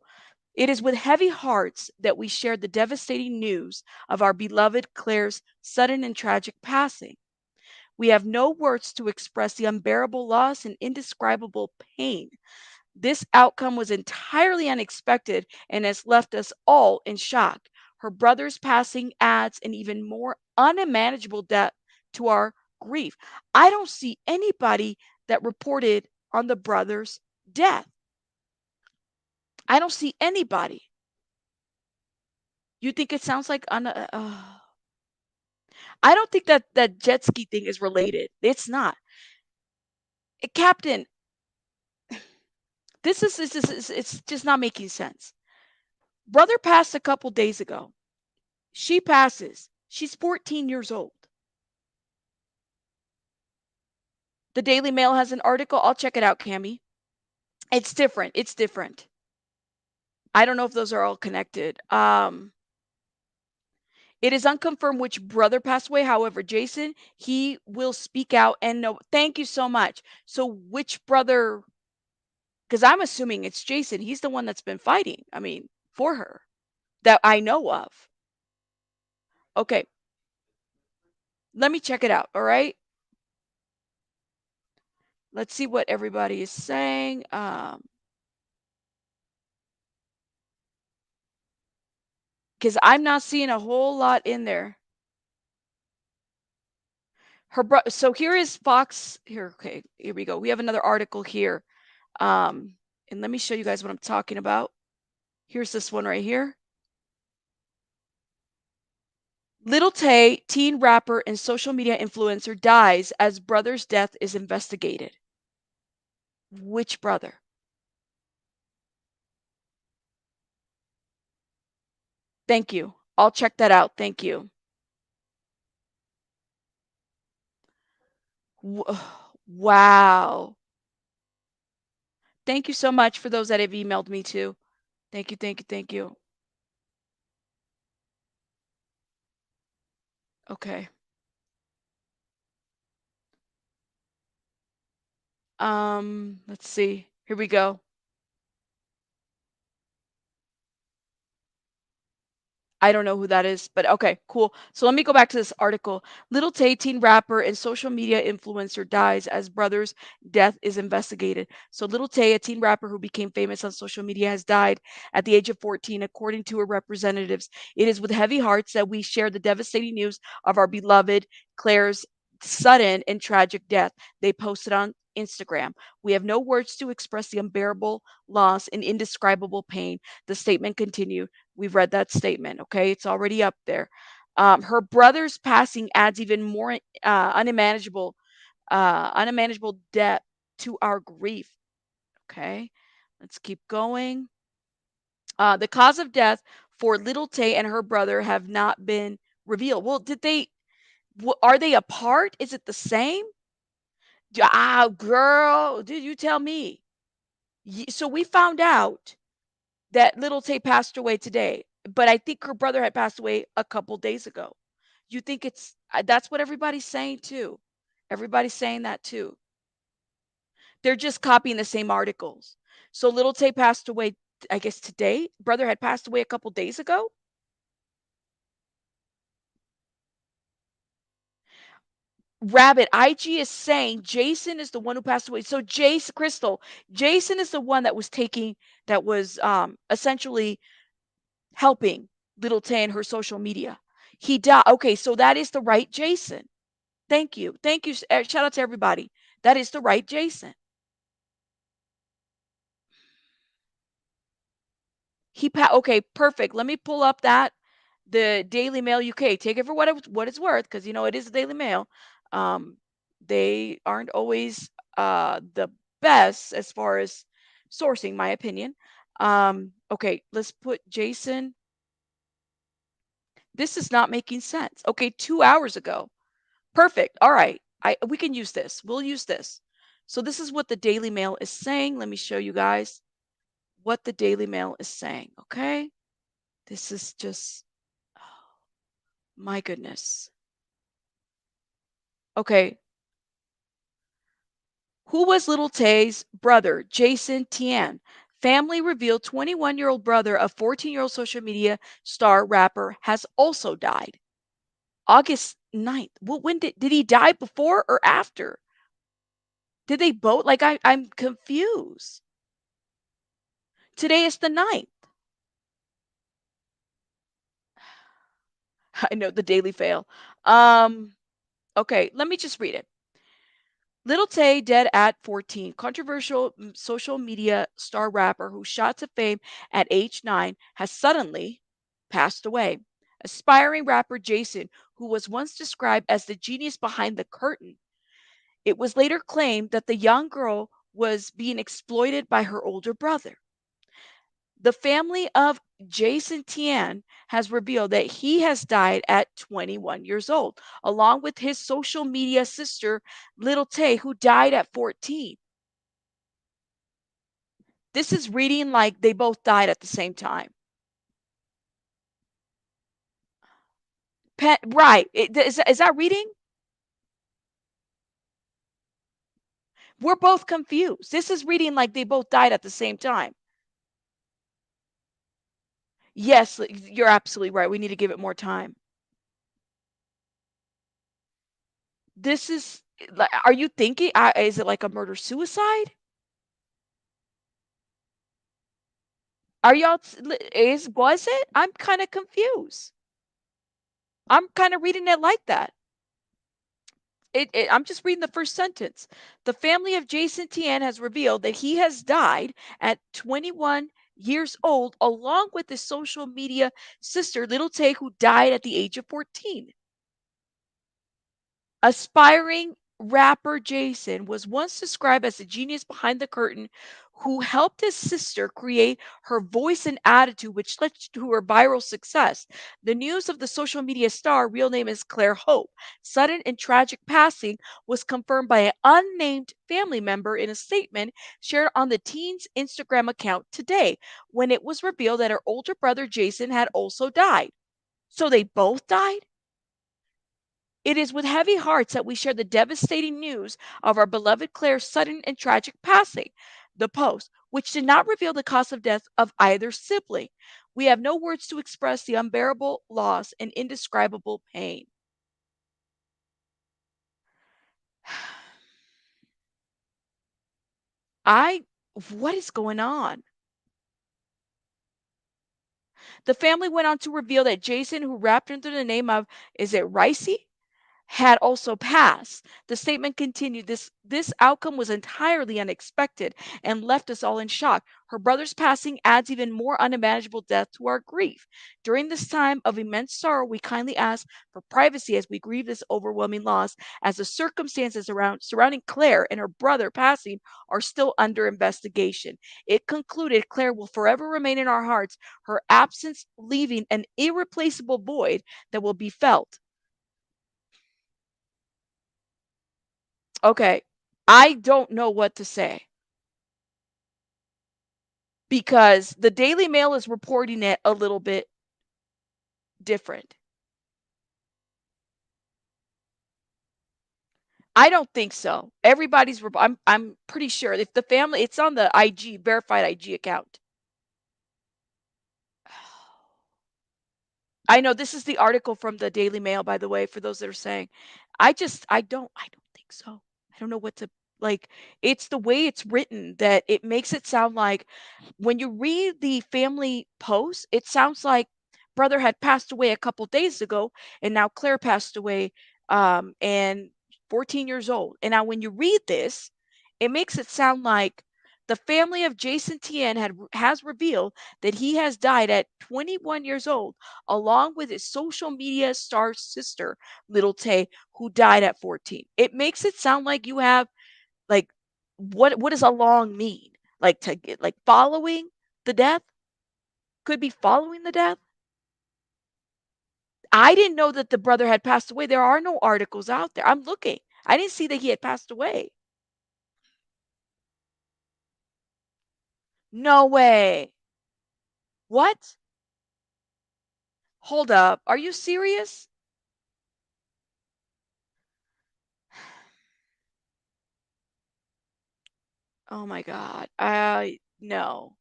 It is with heavy hearts that we share the devastating news of our beloved Claire's sudden and tragic passing. We have no words to express the unbearable loss and indescribable pain. This outcome was entirely unexpected and has left us all in shock. Her brother's passing adds an even more unmanageable depth to our grief. I don't see anybody that reported on the brother's death. I don't see anybody. You think it sounds like I don't think that that jet ski thing is related. It's not. Captain, this is it's just not making sense. Brother passed a couple days ago. She passes. She's 14 years old. The Daily Mail has an article. I'll check it out, Cami. It's different. It's different. I don't know if those are all connected. It is unconfirmed which brother passed away. However, Jason, he will speak out and know. Thank you so much. So, which brother? Because I'm assuming it's Jason. He's the one that's been fighting. I mean, for her that I know of. Okay, let me check it out. All right. Let's see what everybody is saying. Because I'm not seeing a whole lot in there. So here is Fox. Here, okay, here we go. We have another article here. And let me show you guys what I'm talking about. Here's this one right here. Little Tay, teen rapper and social media influencer, dies as brother's death is investigated. Which brother? Thank you. I'll check that out. Thank you. Wow. Thank you so much for those that have emailed me too. Thank you, thank you, thank you. Okay. Let's see. Here we go. I don't know who that is, but okay, cool. So let me go back to this article. Little Tay, teen rapper and social media influencer, dies as brother's death is investigated. So Little Tay, a teen rapper who became famous on social media, has died at the age of 14, according to her representatives. It is with heavy hearts that we share the devastating news of our beloved Claire's sudden and tragic death. They posted on Instagram. We have no words to express the unbearable loss and indescribable pain. The statement continued. We've read that statement. Okay. It's already up there. Her brother's passing adds even more unmanageable depth to our grief. Okay. Let's keep going. The cause of death for Little Tay and her brother have not been revealed. Well, are they apart? Is it the same? Girl, did you tell me? So we found out that Little Tay passed away today, but I think her brother had passed away a couple days ago. You think that's what everybody's saying too. Everybody's saying that too. They're just copying the same articles. So Little Tay passed away. I guess today, brother had passed away a couple days ago. Rabbit, IG is saying Jason is the one who passed away. So Jason, Crystal, Jason is the one that was essentially helping Little Tay in her social media. He died. Okay, so that is the right Jason. Thank you. Thank you. Shout out to everybody. That is the right Jason. Okay, perfect. Let me pull up the Daily Mail UK. Take it for what it's worth, because it is the Daily Mail. Um, they aren't always the best as far as sourcing, my opinion. Okay, let's put Jason. This is not making sense. Okay, 2 hours ago. Perfect. All right. We can use this. We'll use this. So this is what the Daily Mail is saying. Let me show you guys what the Daily Mail is saying. Okay. This is just, oh, my goodness. Okay. Who was Little Tay's brother, Jason Tian? Family revealed 21-year-old brother of 14-year-old social media star rapper has also died. August 9th. Well, when did he die, before or after? Did they both? Like, I'm confused. Today is the 9th. I know, the daily fail. Okay, let me just read it. Little Tay dead at 14. Controversial social media star rapper who shot to fame at age 9 has suddenly passed away. Aspiring rapper Jason, who was once described as the genius behind the curtain, it was later claimed that the young girl was being exploited by her older brother. The family of Jason Tian has revealed that he has died at 21 years old, along with his social media sister, Little Tay, who died at 14. This is reading like they both died at the same time. Right. Is that reading? We're both confused. This is reading like they both died at the same time. Yes, you're absolutely right. We need to give it more time. This is, are you thinking, is it like a murder suicide? Are y'all was it? I'm kind of confused. I'm kind of reading it like that. I'm just reading the first sentence. The family of Jason Tian has revealed that he has died at 21 years old, along with his social media sister, Little Tay, who died at the age of 14. Aspiring rapper Jason was once described as the genius behind the curtain who helped his sister create her voice and attitude, which led to her viral success. The news of the social media star, real name is Claire Hope, sudden and tragic passing was confirmed by an unnamed family member in a statement shared on the teen's Instagram account today, when it was revealed that her older brother Jason had also died. So they both died? It is with heavy hearts that we share the devastating news of our beloved Claire's sudden and tragic passing. The post, which did not reveal the cause of death of either sibling. We have no words to express the unbearable loss and indescribable pain. I What is going on? The family went on to reveal that Jason, who rapped under the name of, is it Ricey, had also passed. The statement continued, this outcome was entirely unexpected and left us all in shock. Her brother's passing adds even more unimaginable depth to our grief. During this time of immense sorrow, we kindly ask for privacy as we grieve this overwhelming loss, as the circumstances surrounding Claire and her brother passing are still under investigation. It concluded, Claire will forever remain in our hearts, her absence leaving an irreplaceable void that will be felt. Okay. I don't know what to say because the Daily Mail is reporting it a little bit different. I don't think so. I'm pretty sure if the family, it's on the IG verified IG account. I know this is the article from the Daily Mail, by the way, for those that are saying. I don't think so. I don't know what to like. It's the way it's written that it makes it sound like when you read the family post, it sounds like brother had passed away a couple days ago, and now Claire passed away, and 14 years old. And now when you read this, it makes it sound like the family of Jason Tien has revealed that he has died at 21 years old, along with his social media star sister, Little Tay, who died at 14. It makes it sound like you have like what does along mean? Like to get like following the death? Could be following the death? I didn't know that the brother had passed away. There are no articles out there. I'm looking. I didn't see that he had passed away. No way. What? Hold up. Are you serious? Oh my god. I no.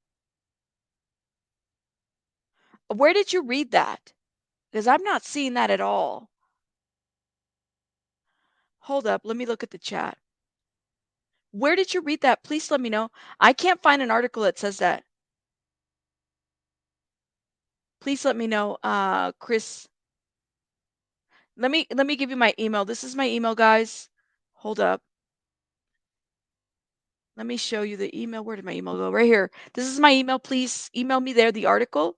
Where did you read that? Because I'm not seeing that at all. Hold up. Let me look at the chat. Where did you read that? Please let me know. I can't find an article that says that. Please let me know. Chris, let me give you my email. This is my email, guys. Hold up. Let me show you the email. Where did my email go? Right here. This is my email. Please email me there the article.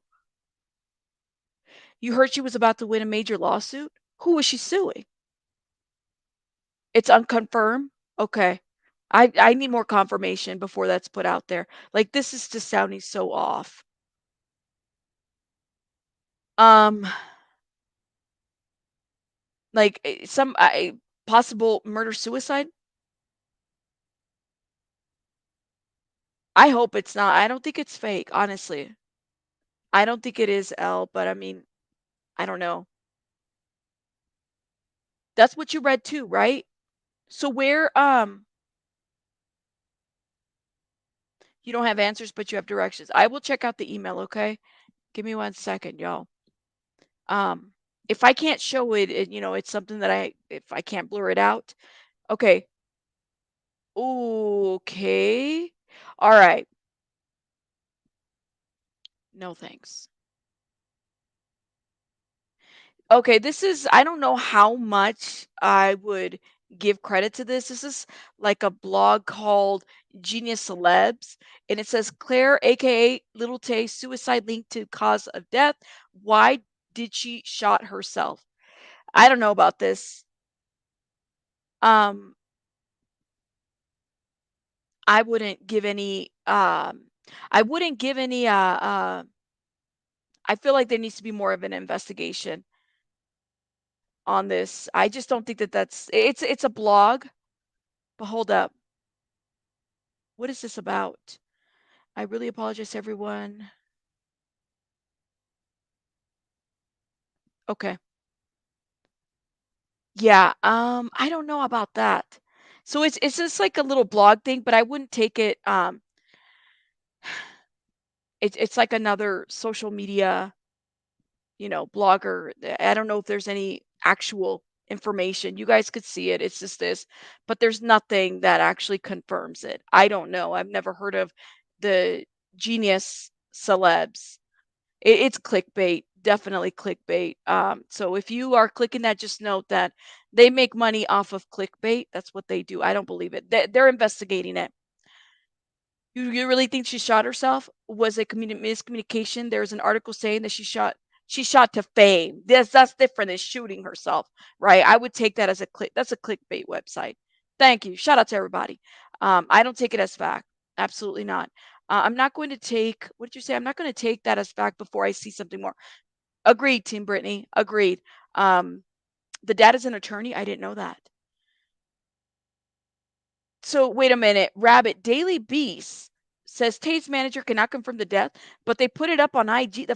You heard she was about to win a major lawsuit? Who was she suing? It's unconfirmed? Okay. I need more confirmation before that's put out there. Like this is just sounding so off. Um like some possible murder suicide? I hope it's not. I don't think it's fake, honestly. I don't think it is L, but I mean, I don't know. That's what you read too, right? So where you don't have answers, but you have directions. I will check out the email, okay? Give me 1 second, y'all. Um, if I can't show it, it's something that if I can't blur it out. Okay. Okay. All right. No thanks. Okay, this is I don't know how much I would give credit to this. This is like a blog called Genius Celebs, and it says Claire, aka Little Tay, suicide linked to cause of death. Why did she shot herself? I don't know about this. Um, I wouldn't give any I wouldn't give any I feel like there needs to be more of an investigation on this. I just don't think that it's a blog, but hold up. What is this about? I really apologize everyone. Okay. Yeah, I don't know about that. So it's just like a little blog thing, but I wouldn't take it it's like another social media, blogger. I don't know if there's any actual information. You guys could see it. It's just this, but there's nothing that actually confirms it. I don't know. I've never heard of the genius celebs. It's clickbait, definitely clickbait. So if you are clicking that, just note that they make money off of clickbait. That's what they do. I don't believe it. They're investigating it. You really think she shot herself? Was it miscommunication? There's an article saying that she shot to fame. That's different than shooting herself, right? I would take that as a click. That's a clickbait website. Thank you. Shout out to everybody. I don't take it as fact. Absolutely not. I'm not going to take. What did you say? I'm not going to take that as fact before I see something more. Agreed, Team Brittany. Agreed. Um, the dad is an attorney. I didn't know that. So wait a minute. Rabbit Daily Beast says Tate's manager cannot confirm the death, but they put it up on IG.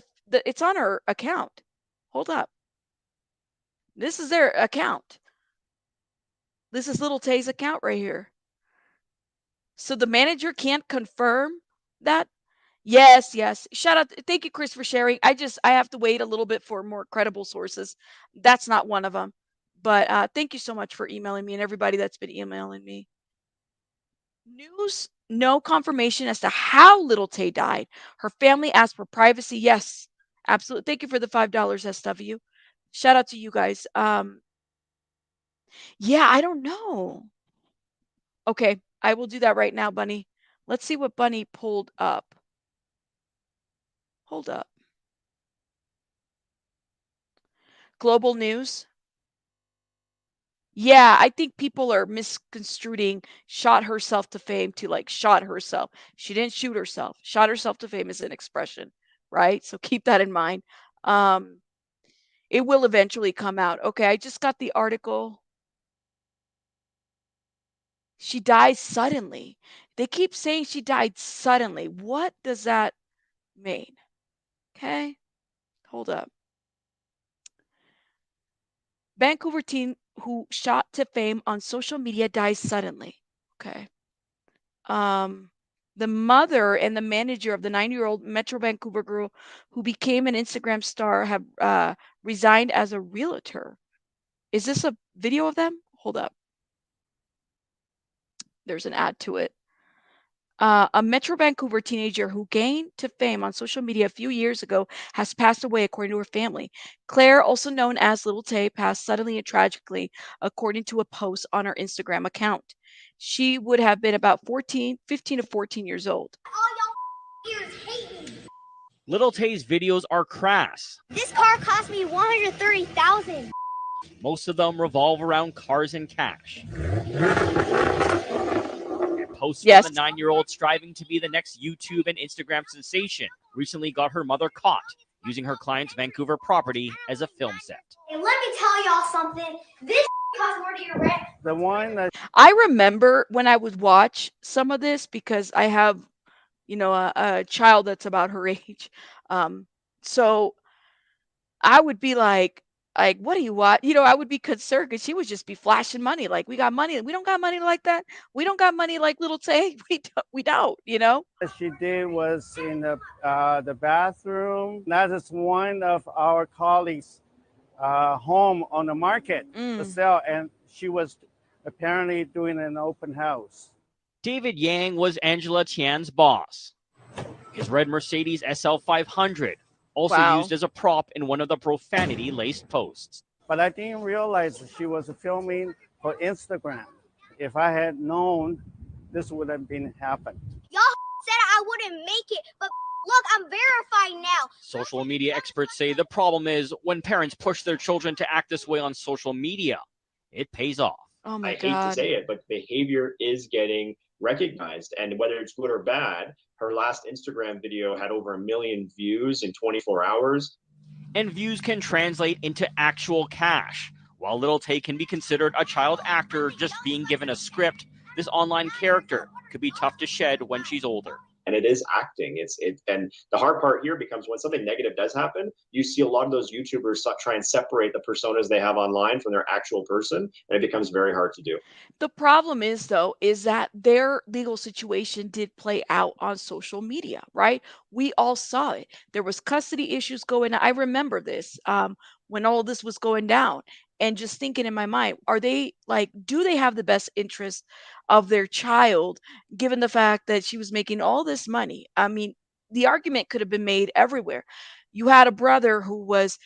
It's on her account. Hold up. This is their account. This is Little Tay's account right here. So the manager can't confirm that. Yes, yes. Shout out. Thank you, Chris, for sharing. I have to wait a little bit for more credible sources. That's not one of them. But thank you so much for emailing me and everybody that's been emailing me. News, no confirmation as to how Little Tay died. Her family asked for privacy. Yes, absolutely. Thank you for the $5, SW. Shout out to you guys. Yeah, I don't know. Okay, I will do that right now, Bunny. Let's see what Bunny pulled up. Hold up. Global news. Yeah, I think people are misconstruing shot herself to fame to like shot herself. She didn't shoot herself. Shot herself to fame is an expression, right? So keep that in mind. Um, it will eventually come out. Okay, I just got the article. She dies suddenly. They keep saying she died suddenly. What does that mean? Okay, hold up. Vancouver teen who shot to fame on social media dies suddenly. Okay. Um, the mother and the manager of the 9-year-old Metro Vancouver girl who became an Instagram star have resigned as a realtor. Is this a video of them? Hold up. There's an ad to it. A Metro Vancouver teenager who gained to fame on social media a few years ago has passed away, according to her family. Claire, also known as Little Tay, passed suddenly and tragically, according to a post on her Instagram account. She would have been about 15 to 14 years old. All y'all ears hate me. Little Tay's videos are crass. This car cost me $130,000. Most of them revolve around cars and cash. Posts from Yes. the 9-year-old striving to be the next YouTube and Instagram sensation recently got her mother caught using her client's Vancouver property as a film set. And let me tell y'all something. This costs more to your rent. The one that I remember when I would watch some of this because I have, a child that's about her age. Um, so I would be like, what do you want? I would be concerned because she would just be flashing money. Like, we got money. We don't got money like that. We don't got money like Little Tay. We don't. she did was in the bathroom. That is one of our colleagues' home on the market to sell, and she was apparently doing an open house. David Yang was Angela Tian's boss. His red Mercedes SL 500 also Wow. used as a prop in one of the profanity-laced posts. But I didn't realize she was filming for Instagram. If I had known, this would have been happened. Y'all said I wouldn't make it, but look, I'm verified now. Social media experts say the problem is when parents push their children to act this way on social media. It pays off. Oh my I God. hate to say it, but behavior is getting recognized. And whether it's good or bad, her last Instagram video had over 1 million views in 24 hours. And views can translate into actual cash. While Little Tay can be considered a child actor just being given a script, this online character could be tough to shed when she's older. And it is acting. And the hard part here becomes when something negative does happen, you see a lot of those YouTubers try and separate the personas they have online from their actual person, and it becomes very hard to do. The problem is, though, is that their legal situation did play out on social media, right? We all saw it. There was custody issues going on. I remember this when all this was going down, and just thinking in my mind, do they have the best interest of their child, given the fact that she was making all this money? I mean, the argument could have been made everywhere. You had a brother who was,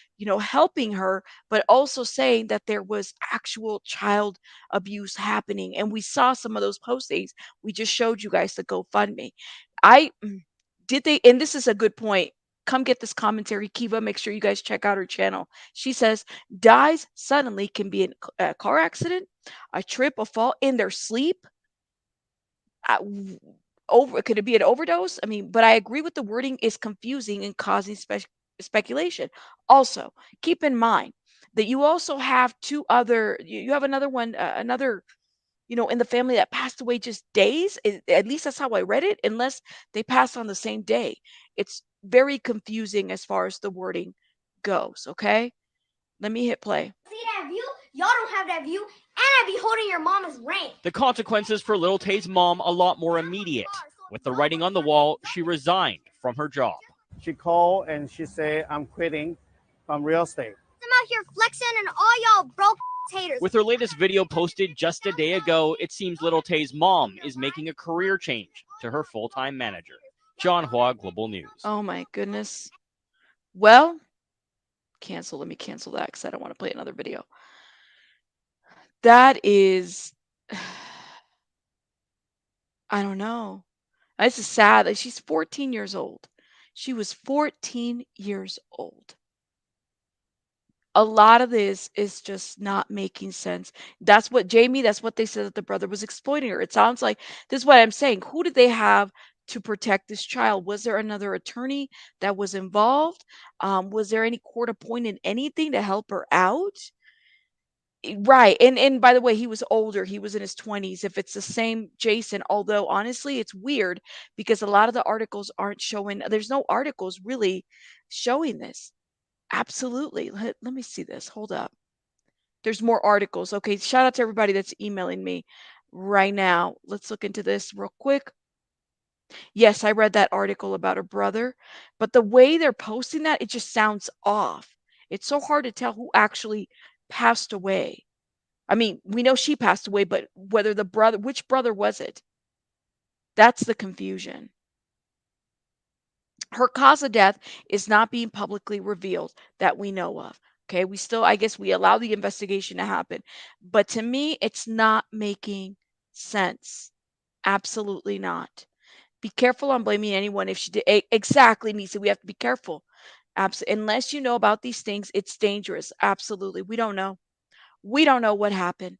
helping her, but also saying that there was actual child abuse happening. And we saw some of those postings. We just showed you guys the GoFundMe. I did they, and this is a good point. Come get this commentary, Kiva. Make sure you guys check out her channel. She says, dies suddenly can be a car accident, a trip, a fall in their sleep. Could it be an overdose? I mean, but I agree with the wording is confusing and causing speculation. Also, keep in mind that you also have two other. You have another one, another in the family that passed away just days. At least that's how I read it. Unless they passed on the same day, it's very confusing as far as the wording goes. Okay, let me hit play. See that view? Y'all don't have that view, and I be holding your mama's rent. The consequences for Little Tay's mom a lot more immediate. With the writing on the wall, she resigned from her job. She called and she said, I'm quitting from real estate. I'm out here flexing and all y'all broke haters. With her latest video posted just a day ago, it seems Lil Tay's mom is making a career change to her full-time manager. John Hua, Global News. Oh my goodness. Well, cancel. Let me cancel that because I don't want to play another video. That is, I don't know. This is sad. Like, she's 14 years old. She was 14 years old. A lot of this is just not making sense. That's what Jamie, that's what they said that the brother was exploiting her. It sounds like this is what I'm saying. Who did they have to protect this child? Was there another attorney that was involved? Was there any court appointed anything to help her out? Right. And by the way, he was older. He was in his 20s. If it's the same Jason, although honestly, it's weird because a lot of the articles aren't showing, there's no articles really showing this. Absolutely. Let me see this. Hold up. There's more articles. Okay. Shout out to everybody that's emailing me right now. Let's look into this real quick. Yes, I read that article about her brother, but the way they're posting that, it just sounds off. It's so hard to tell who actually passed away. I mean, we know she passed away, but whether the brother, which brother was it? That's the confusion. Her cause of death is not being publicly revealed that we know of. Okay, we still, I guess we allow the investigation to happen. But to me, it's not making sense. Absolutely not. Be careful on blaming anyone if she did. Exactly, Nisa. We have to be careful. Unless you know about these things, it's dangerous. Absolutely. We don't know. We don't know what happened.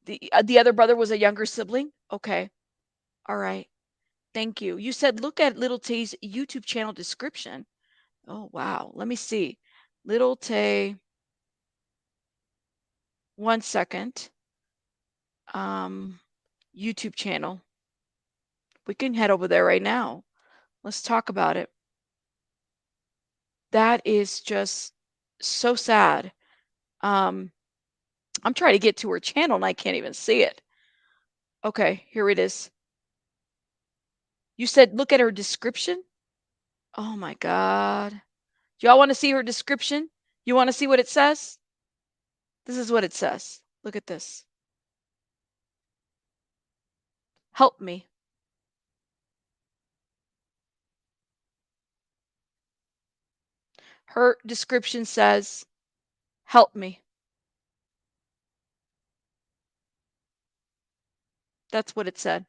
The other brother was a younger sibling? Okay. All right. Thank you. You said look at Little Tay's YouTube channel description. Oh, wow. Let me see. Little Tay. 1 second. YouTube channel. We can head over there right now. Let's talk about it. That is just so sad. I'm trying to get to her channel and I can't even see it. Okay, here it is. You said look at her description? Oh my God. Y'all want to see her description? You want to see what it says? This is what it says. Look at this. Help me. Her description says, help me. That's what it said.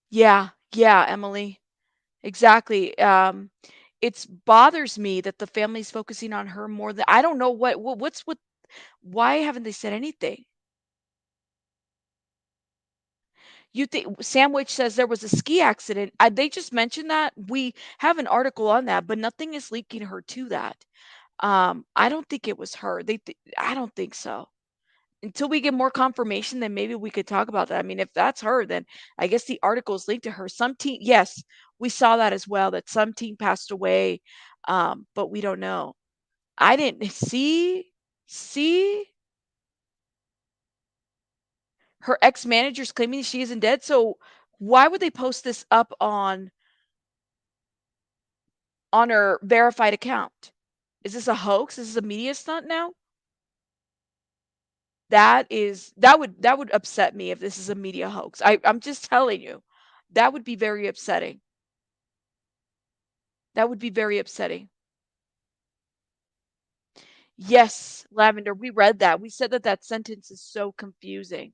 Yeah, Emily. Exactly. It bothers me that the family's focusing on her more than I don't know what's with why haven't they said anything? You think Sandwich says there was a ski accident. They just mentioned that. We have an article on that, but nothing is linking her to that. I don't think it was her. I don't think so. Until we get more confirmation, then maybe we could talk about that. I mean, if that's her, then I guess the article is linked to her. Some teen, yes, we saw that as well, that some teen passed away, but we don't know. I didn't see her ex-manager's claiming she isn't dead. So why would they post this up on her verified account? Is this a hoax? Is this a media stunt now? That would upset me if this is a media hoax. I'm just telling you. That would be very upsetting. That would be very upsetting. Yes, Lavender, we read that. We said that that sentence is so confusing.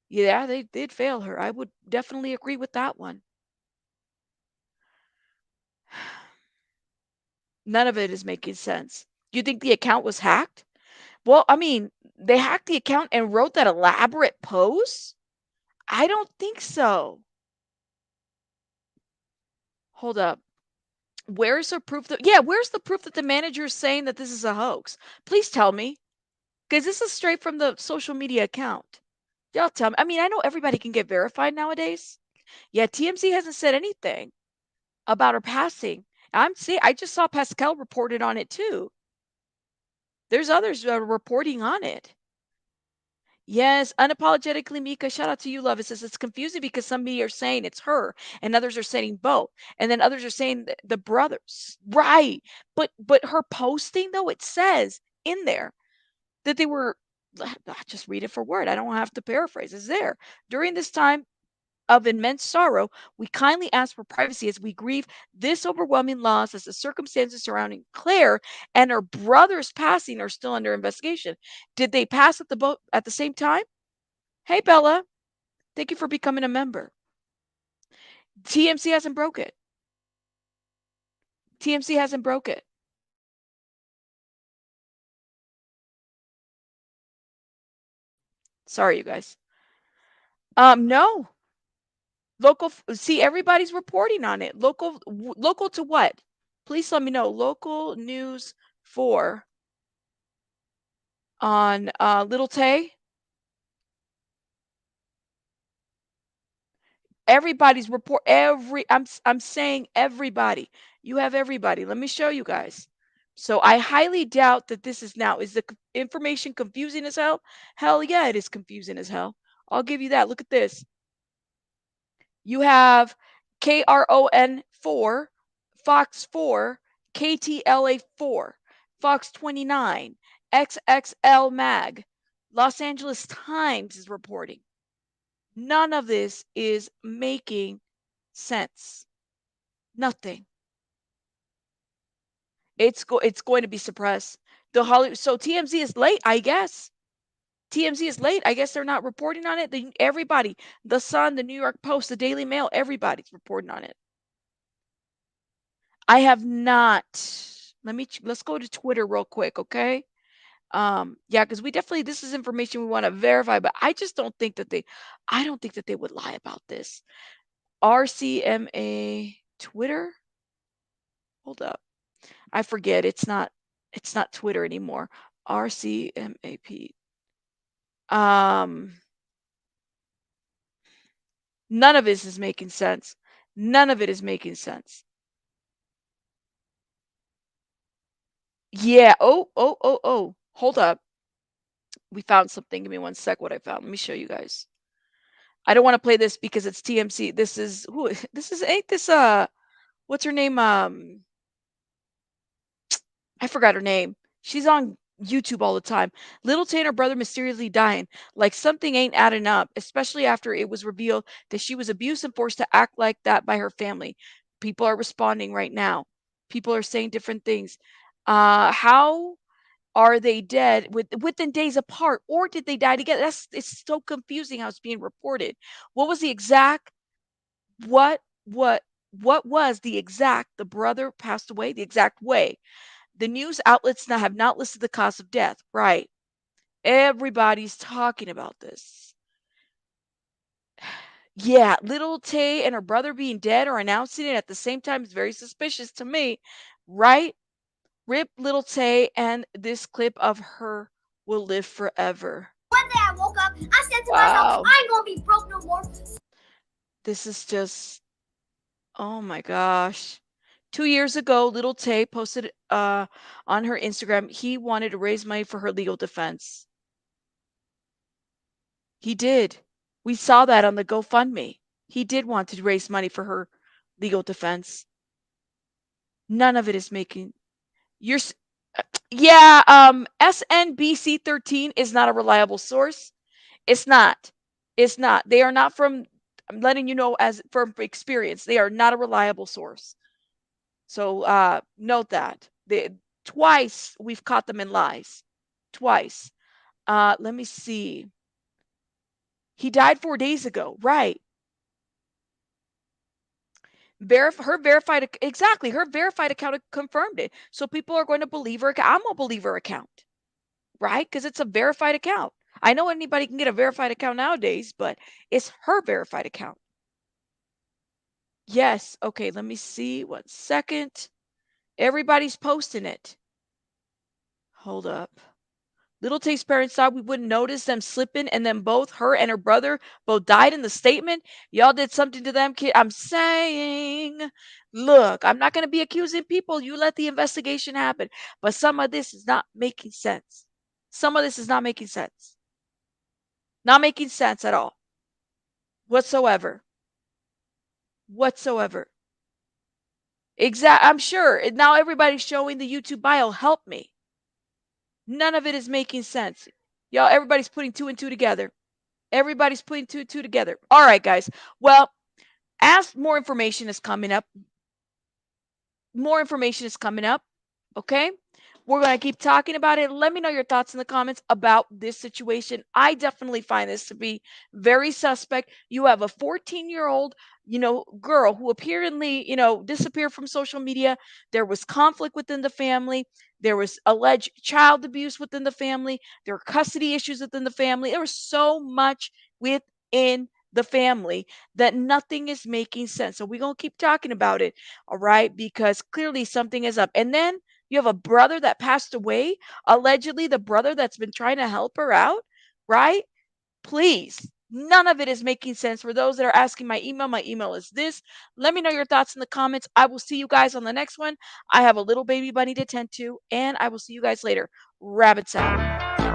Yeah, they did fail her. I would definitely agree with that one. None of it is making sense. You think the account was hacked? Well, I mean, they hacked the account and wrote that elaborate post? I don't think so. Hold up. Where's the proof that where's the proof that the manager is saying that this is a hoax? Please tell me. Because this is straight from the social media account. Y'all tell me. I mean, I know everybody can get verified nowadays. Yeah, TMZ hasn't said anything about her passing. I just saw Pascal reported on it too. There's others that are reporting on it. Yes, unapologetically, Mika. Shout out to you, love. It says it's confusing because some media are saying it's her, and others are saying both, and then others are saying the brothers. Right, but her posting though, it says in there that they were. Just read it for word. I don't have to paraphrase. It's there. During this time of immense sorrow, we kindly ask for privacy as we grieve this overwhelming loss, as the circumstances surrounding Claire and her brother's passing are still under investigation. Did they pass at the boat at the same time? Hey, Bella. Thank you for becoming a member. TMC hasn't broke it. TMC hasn't broke it. Sorry, you guys. No. Local. See, everybody's reporting on it. Local to what? Please let me know. Local news 4 on Little Tay. Everybody's report. I'm saying everybody. You have everybody. Let me show you guys. So I highly doubt that this is now. Is the information confusing as hell? Hell yeah, it is confusing as hell. I'll give you that. Look at this. You have KRON 4, Fox 4, KTLA 4, Fox 29, XXL Mag, Los Angeles Times is reporting. None of this is making sense. Nothing. It's going to be suppressed. The Hollywood. So TMZ is late, I guess. TMZ is late. I guess they're not reporting on it. Everybody, the Sun, the New York Post, the Daily Mail, everybody's reporting on it. I have not. Let's go to Twitter real quick, okay? Yeah, because this is information we want to verify, but I just don't think that I don't think that they would lie about this. RCMA Twitter. Hold up. I forget. It's not Twitter anymore. RCMAP. None of this is making sense. None of it is making sense. Yeah. Oh. Hold up. We found something. Give me one sec. What I found. Let me show you guys. I don't want to play this because it's TMC. This is who? This is ain't this what's her name? I forgot her name. She's on YouTube all the time. Little Tay and her brother mysteriously dying. Like something ain't adding up, especially after it was revealed that she was abused and forced to act like that by her family. People are responding right now. People are saying different things. How are they dead within days apart, or did they die together? It's so confusing how it's being reported. What was the exact what what what was the exact the brother passed away the exact way? The news outlets now have not listed the cause of death. Right. Everybody's talking about this. Yeah, Little Tay and her brother being dead or announcing it at the same time is very suspicious to me. Right? Rip Little Tay, and this clip of her will live forever. One day I woke up, I said to myself, I ain't gonna be broke no more. This is just, oh my gosh. 2 years ago, Little Tay posted on her Instagram he wanted to raise money for her legal defense. He did. We saw that on the GoFundMe. He did want to raise money for her legal defense. None of it is making you're yeah, SNBC 13 is not a reliable source. It's not. It's not. They are not from, I'm letting you know as from experience, they are not a reliable source. So note that. Twice we've caught them in lies. Twice. Let me see. He died 4 days ago. Right. Her verified exactly. Her verified account confirmed it. So people are going to believe her. I'm gonna believe her account, right? Because it's a verified account. I know anybody can get a verified account nowadays, but it's her verified account. Yes. Okay. Let me see. 1 second. Everybody's posting it. Hold up. Little Tay's parents thought we wouldn't notice them slipping, and then both her and her brother both died in the statement. Y'all did something to them, kid. I'm saying, look, I'm not going to be accusing people. You let the investigation happen. But some of this is not making sense. Some of this is not making sense. Not making sense at all. Whatsoever. Whatsoever. I'm sure. Now everybody's showing the YouTube bio. Help me. None of it is making sense. Y'all, everybody's putting two and two together. Everybody's putting two and two together. All right, guys. Well, as more information is coming up, okay? We're going to keep talking about it. Let me know your thoughts in the comments about this situation. I definitely find this to be very suspect. You have a 14-year-old, girl who apparently, disappeared from social media. There was conflict within the family. There was alleged child abuse within the family. There were custody issues within the family. There was so much within the family that nothing is making sense. So we're going to keep talking about it, all right? Because clearly something is up. And then you have a brother that passed away, allegedly the brother that's been trying to help her out, right? Please. None of it is making sense. For those that are asking my email is this. Let me know your thoughts in the comments. I will see you guys on the next one. I have a little baby bunny to tend to, and I will see you guys later. Rabbits out.